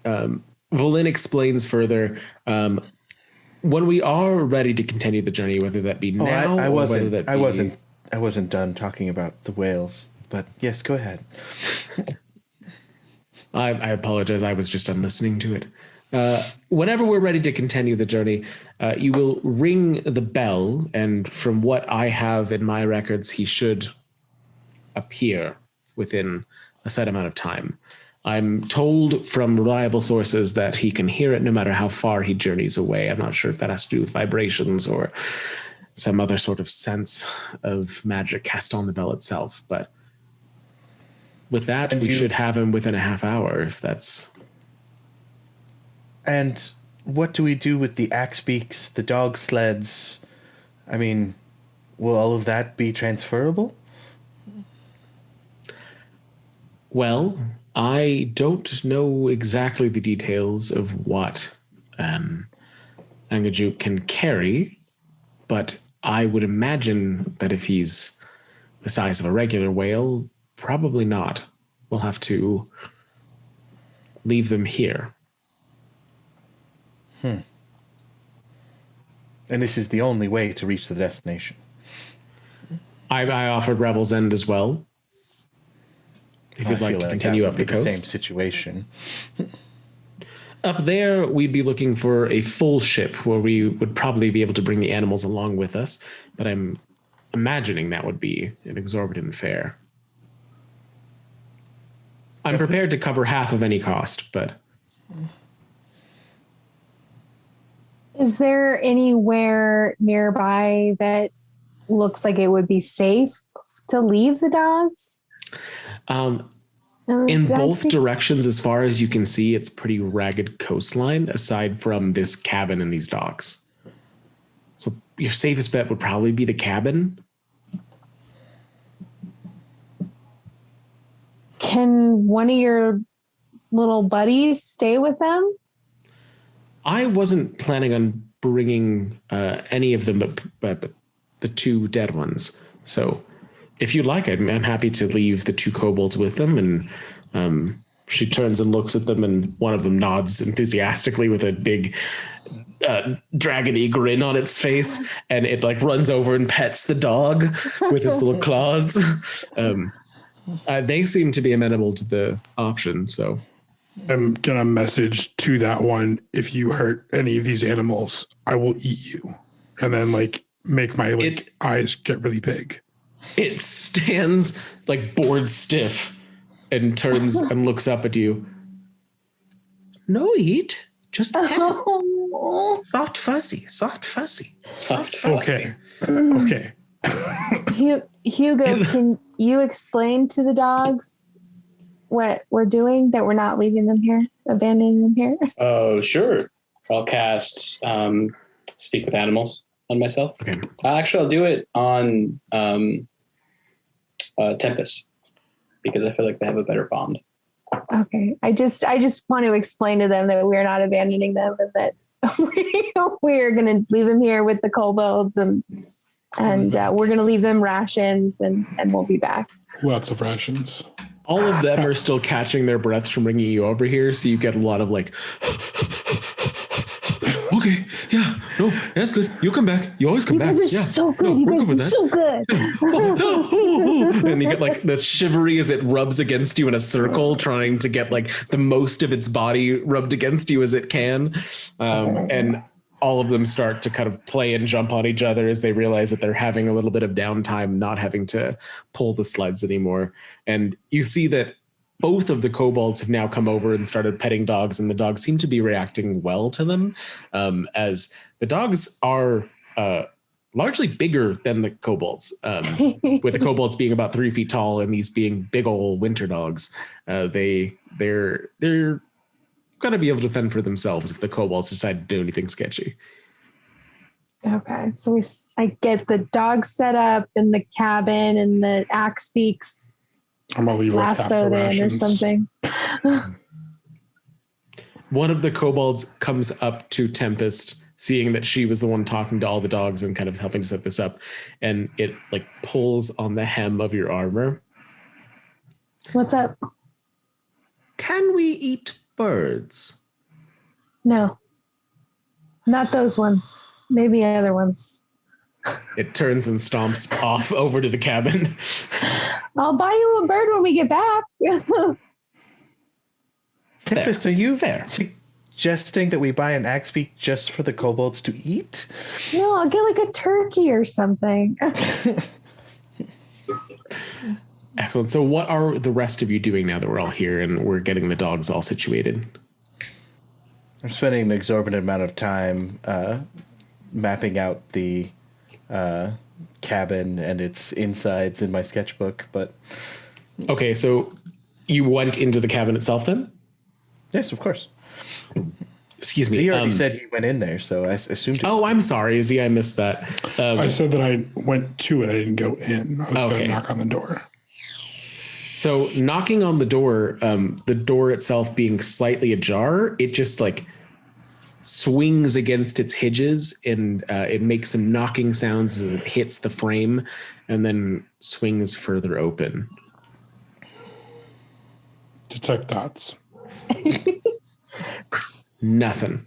Volin explains further, when we are ready to continue the journey, whether that be now I or whether that be... I wasn't done talking about the whales, but yes, go ahead. I apologize. I was just done listening to it. Whenever we're ready to continue the journey, you will ring the bell, and from what I have in my records, he should appear within a set amount of time. I'm told from reliable sources that he can hear it no matter how far he journeys away. I'm not sure if that has to do with vibrations or some other sort of sense of magic cast on the bell itself, but with that, we should have him within a half hour, if that's... And what do we do with the axe beaks, the dog sleds? I mean, will all of that be transferable? Well, I don't know exactly the details of what Angajuk can carry, but I would imagine that if he's the size of a regular whale, probably not. We'll have to leave them here. And this is the only way to reach the destination. I offered Revel's End as well. If you'd like to continue up the coast. Same situation. Up there, we'd be looking for a full ship where we would probably be able to bring the animals along with us, but I'm imagining that would be an exorbitant fare. I'm prepared to cover half of any cost, but... Is there anywhere nearby that looks like it would be safe to leave the dogs? In both directions, as far as you can see, it's pretty ragged coastline, aside from this cabin and these docks. So your safest bet would probably be the cabin. Can one of your little buddies stay with them? I wasn't planning on bringing any of them, but the two dead ones. So if you'd like, I'm happy to leave the two kobolds with them. And she turns and looks at them, and one of them nods enthusiastically with a big dragony grin on its face, and it like runs over and pets the dog with its little claws. They seem to be amenable to the option, so... I'm gonna message to that one, if you hurt any of these animals, I will eat you. And then like make my eyes get really big. It stands like bored stiff and turns and looks up at you. No eat, just pet. Soft fuzzy. Okay. Okay. Hugo, can you explain to the dogs what we're doing, that we're not leaving them here, abandoning them here? Oh, sure. I'll cast Speak with Animals on myself. Okay. Actually, I'll do it on Tempest, because I feel like they have a better bond. Okay. I just want to explain to them that we're not abandoning them, and that we're going to leave them here with the kobolds, and we're going to leave them rations, and we'll be back. Lots of rations. All of them are still catching their breaths from bringing you over here, so you get a lot of like, okay, yeah, no, that's good. You'll come back. You always come back. You guys are so good. You guys are so good. And you get like the shivery as it rubs against you in a circle, trying to get like the most of its body rubbed against you as it can. And all of them start to kind of play and jump on each other as they realize that they're having a little bit of downtime, not having to pull the sleds anymore. And you see that both of the kobolds have now come over and started petting dogs, and the dogs seem to be reacting well to them, as the dogs are largely bigger than the kobolds, with the kobolds being about 3 feet tall and these being big old winter dogs. They're going to be able to fend for themselves if the kobolds decide to do anything sketchy. Okay, so I get the dog set up in the cabin, and the axe speaks. I'm gonna leave like half the lassoed in or rations. something. One of the kobolds comes up to Tempest, seeing that she was the one talking to all the dogs and kind of helping to set this up, and it like pulls on the hem of your armor. What's up? Can we eat birds? No, not those ones. Maybe other ones. It turns and stomps off over to the cabin. I'll buy you a bird when we get back. Tempest, are you Fair. suggesting that we buy an axe beak just for the kobolds to eat? No, I'll get like a turkey or something. Excellent. So what are the rest of you doing now that we're all here and we're getting the dogs all situated? I'm spending an exorbitant amount of time mapping out the cabin and its insides in my sketchbook, but... Okay, so you went into the cabin itself then? Yes, of course. Excuse me. He already said he went in there, so I assumed... Oh, I'm sorry, Z, I missed that. I said that I went to it. I didn't go in. I was going Okay. to knock on the door. So knocking on the door itself being slightly ajar, it just like swings against its hinges, and it makes some knocking sounds as it hits the frame and then swings further open. Detect dots. Nothing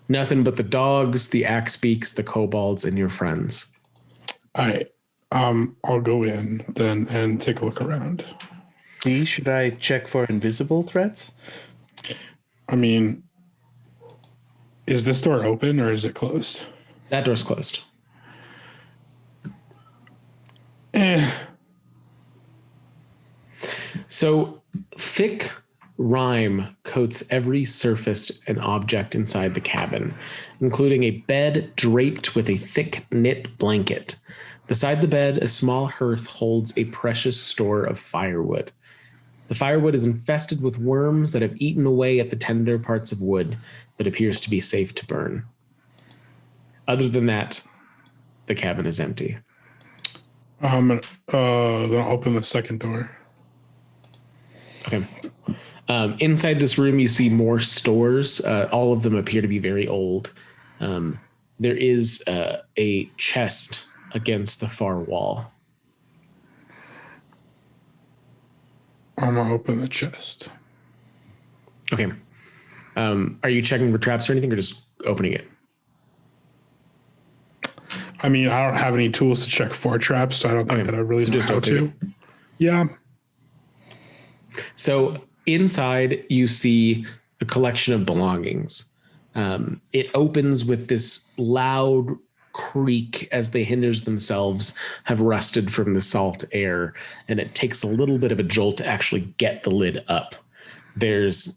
but the dogs, the axe beaks, the kobolds, and your friends. All right. I'll go in then and take a look around. D, should I check for invisible threats? I mean, is this door open or is it closed? That door's closed. So thick rime coats every surface and object inside the cabin, including a bed draped with a thick knit blanket. Beside the bed, a small hearth holds a precious store of firewood. The firewood is infested with worms that have eaten away at the tender parts of wood, but appears to be safe to burn. Other than that, the cabin is empty. Then I'll open the second door. Okay. Inside this room, you see more stores. All of them appear to be very old. There is a chest against the far wall. I'm going to open the chest. Okay. Are you checking for traps or anything, or just opening it? I mean, I don't have any tools to check for traps, so I don't think that I really know just how open to. Yeah. So inside, you see a collection of belongings. It opens with this loud creak as the hinges themselves have rusted from the salt air, and it takes a little bit of a jolt to actually get the lid up. There's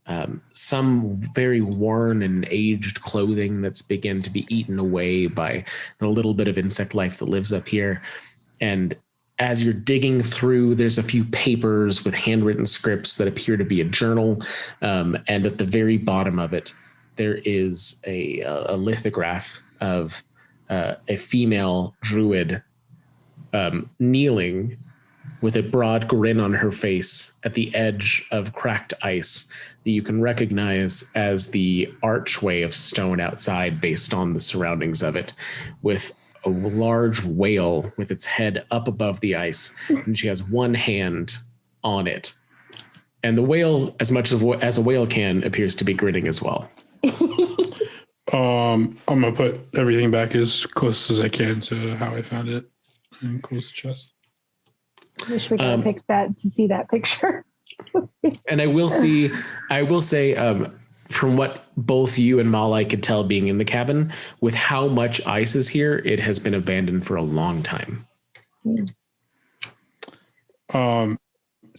some very worn and aged clothing that's begun to be eaten away by the little bit of insect life that lives up here. And as you're digging through, there's a few papers with handwritten scripts that appear to be a journal. And at the very bottom of it, there is a lithograph of a female druid kneeling with a broad grin on her face at the edge of cracked ice that you can recognize as the archway of stone outside based on the surroundings of it, with a large whale with its head up above the ice, and she has one hand on it. And the whale, as much as a whale can, appears to be grinning as well. I'm going to put everything back as close as I can to how I found it and close the chest. Wish we could pick that to see that picture. And I will say, from what both you and Malai could tell being in the cabin, with how much ice is here, it has been abandoned for a long time.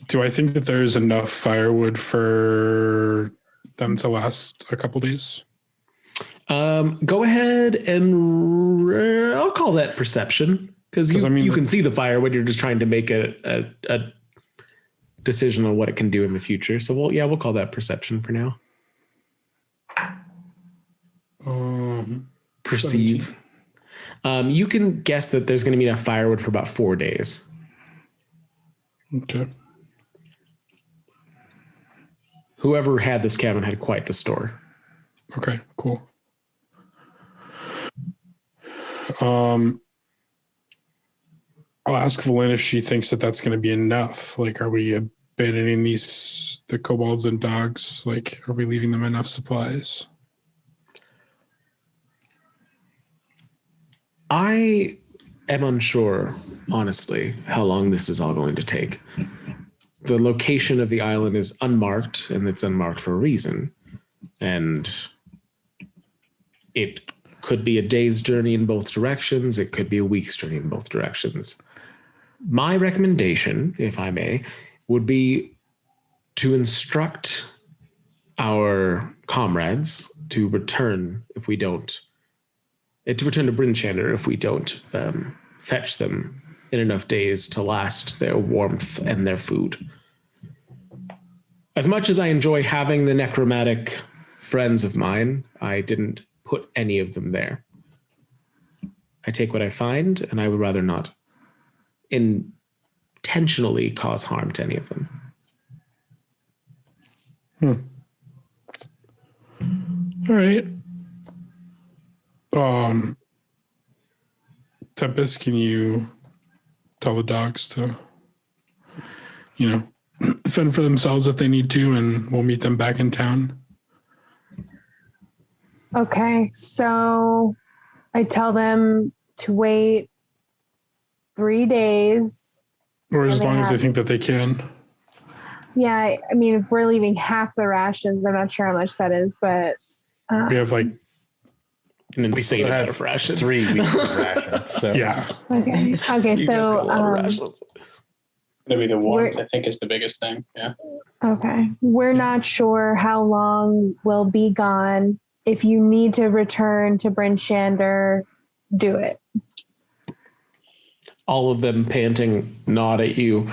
Do I think that there's enough firewood for them to last a couple days? Go ahead and I'll call that perception because you can see the firewood. You're just trying to make a decision on what it can do in the future. So we'll call that perception for now. Perceive. You can guess that there's going to be enough firewood for about 4 days. Okay. Whoever had this cabin had quite the store. Okay, cool. I'll ask Valen if she thinks that that's going to be enough. Like, are we abandoning the kobolds and dogs? Like, are we leaving them enough supplies? I am unsure, honestly, how long this is all going to take. The location of the island is unmarked, and it's unmarked for a reason. And it could be a day's journey in both directions. It could be a week's journey in both directions. My recommendation, if I may, would be to instruct our comrades to return if we don't, to return to Bryn Shander if we don't fetch them in enough days to last their warmth and their food. As much as I enjoy having the necromantic friends of mine, I didn't put any of them there. I take what I find, and I would rather not intentionally cause harm to any of them. All right. Tempest, can you tell the dogs to, fend for themselves if they need to, and we'll meet them back in town? Okay, so I tell them to wait 3 days. Or as long as they think that they can. Yeah, I mean, if we're leaving half the rations, I'm not sure how much that is, but... we have like... an insane amount of rations. 3 weeks of rations. So. Yeah. Okay, so... Maybe the warmth, I think, is the biggest thing. Yeah. Okay. We're not sure how long we'll be gone. If you need to return to Bryn Shander, do it. All of them panting nod at you,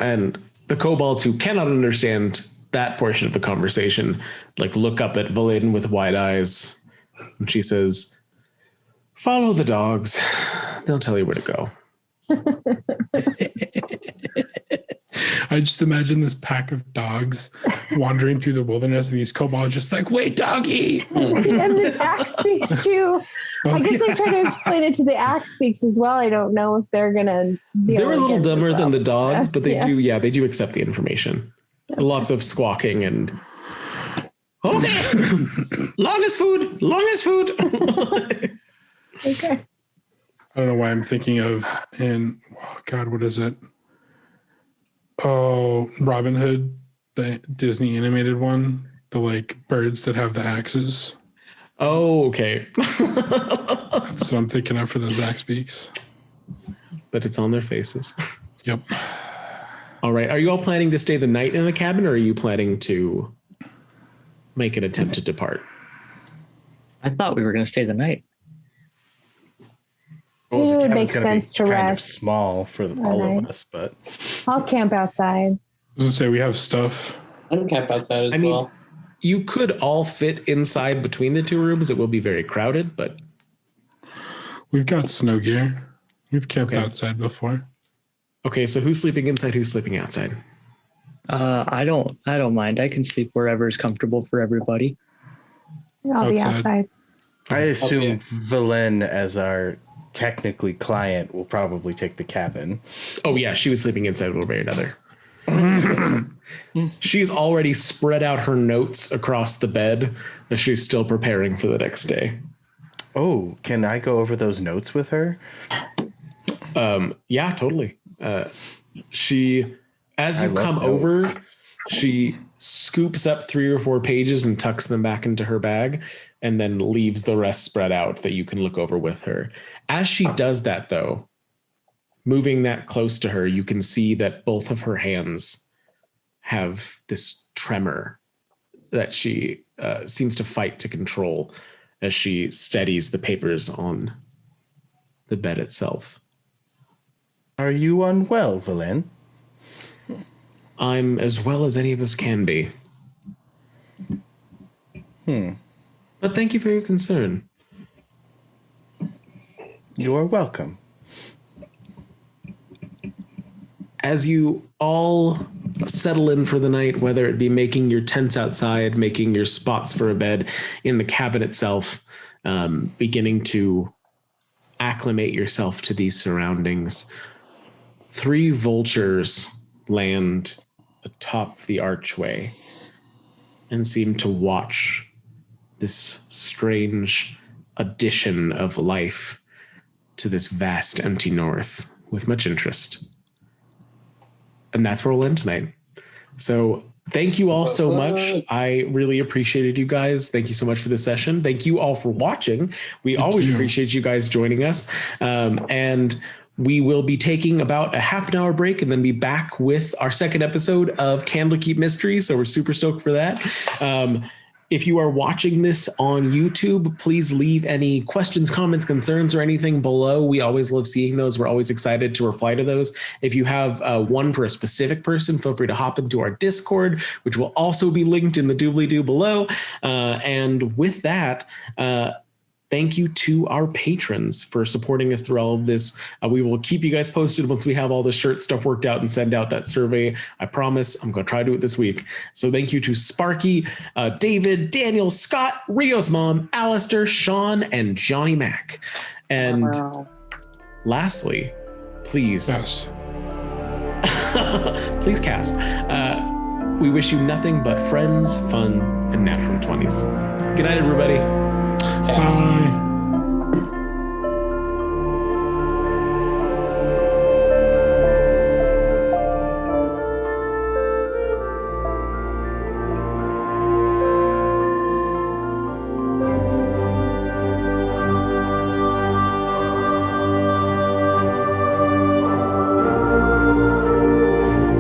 and the kobolds who cannot understand that portion of the conversation look up at Valen with wide eyes, and she says, "Follow the dogs. They'll tell you where to go." I just imagine this pack of dogs wandering through the wilderness, and these kobolds just like, "Wait, doggy!" And the axe speaks too. I guess I try to explain it to the axe speaks as well. I don't know if they're gonna be. They're a little dumber than the dogs, but they do. Yeah, they do accept the information. Okay. Lots of squawking and. Okay, longest food. Okay. I don't know why I'm thinking of what is it? Oh, Robin Hood, the Disney animated one, the birds that have the axes. Oh, okay. That's what I'm thinking of for those axe beaks. But it's on their faces. Yep. All right. Are you all planning to stay the night in the cabin, or are you planning to make an attempt to depart? I thought we were going to stay the night. Well, it would make sense to rest. Small for all of us, but I'll camp outside. I was gonna say we have stuff. I can camp outside as well. You could all fit inside between the two rooms. It will be very crowded, but we've got snow gear. We've camped outside before. Okay, so who's sleeping inside? Who's sleeping outside? I don't mind. I can sleep wherever is comfortable for everybody. I'll be outside. I assume Valen, as our technically client, will probably take the cabin. Oh yeah, she was sleeping inside one way or another. She's already spread out her notes across the bed as she's still preparing for the next day. Oh, can I go over those notes with her? Yeah, totally. She, as you come over, she scoops up 3 or 4 pages and tucks them back into her bag, and then leaves the rest spread out that you can look over with her. As she does that, though, moving that close to her, you can see that both of her hands have this tremor that she seems to fight to control as she steadies the papers on the bed itself. Are you unwell, Valen? I'm as well as any of us can be. But thank you for your concern. You are welcome. As you all settle in for the night, whether it be making your tents outside, making your spots for a bed in the cabin itself, beginning to acclimate yourself to these surroundings, 3 vultures land atop the archway and seem to watch this strange addition of life to this vast empty north with much interest. And that's where we'll end tonight. So thank you all so much. I really appreciated you guys. Thank you so much for this session. Thank you all for watching. We always appreciate you guys joining us. And we will be taking about a half an hour break and then be back with our second episode of Candlekeep Mysteries. So we're super stoked for that. If you are watching this on YouTube, please leave any questions, comments, concerns, or anything below. We always love seeing those. We're always excited to reply to those. If you have one for a specific person, feel free to hop into our Discord, which will also be linked in the doobly-doo below. And with that, thank you to our patrons for supporting us through all of this. We will keep you guys posted once we have all the shirt stuff worked out and send out that survey. I promise I'm going to try to do it this week. So thank you to Sparky, David, Daniel, Scott, Rio's mom, Alistair, Sean, and Johnny Mac. And lastly, please, please cast. We wish you nothing but friends, fun, and natural 20s. Good night, everybody.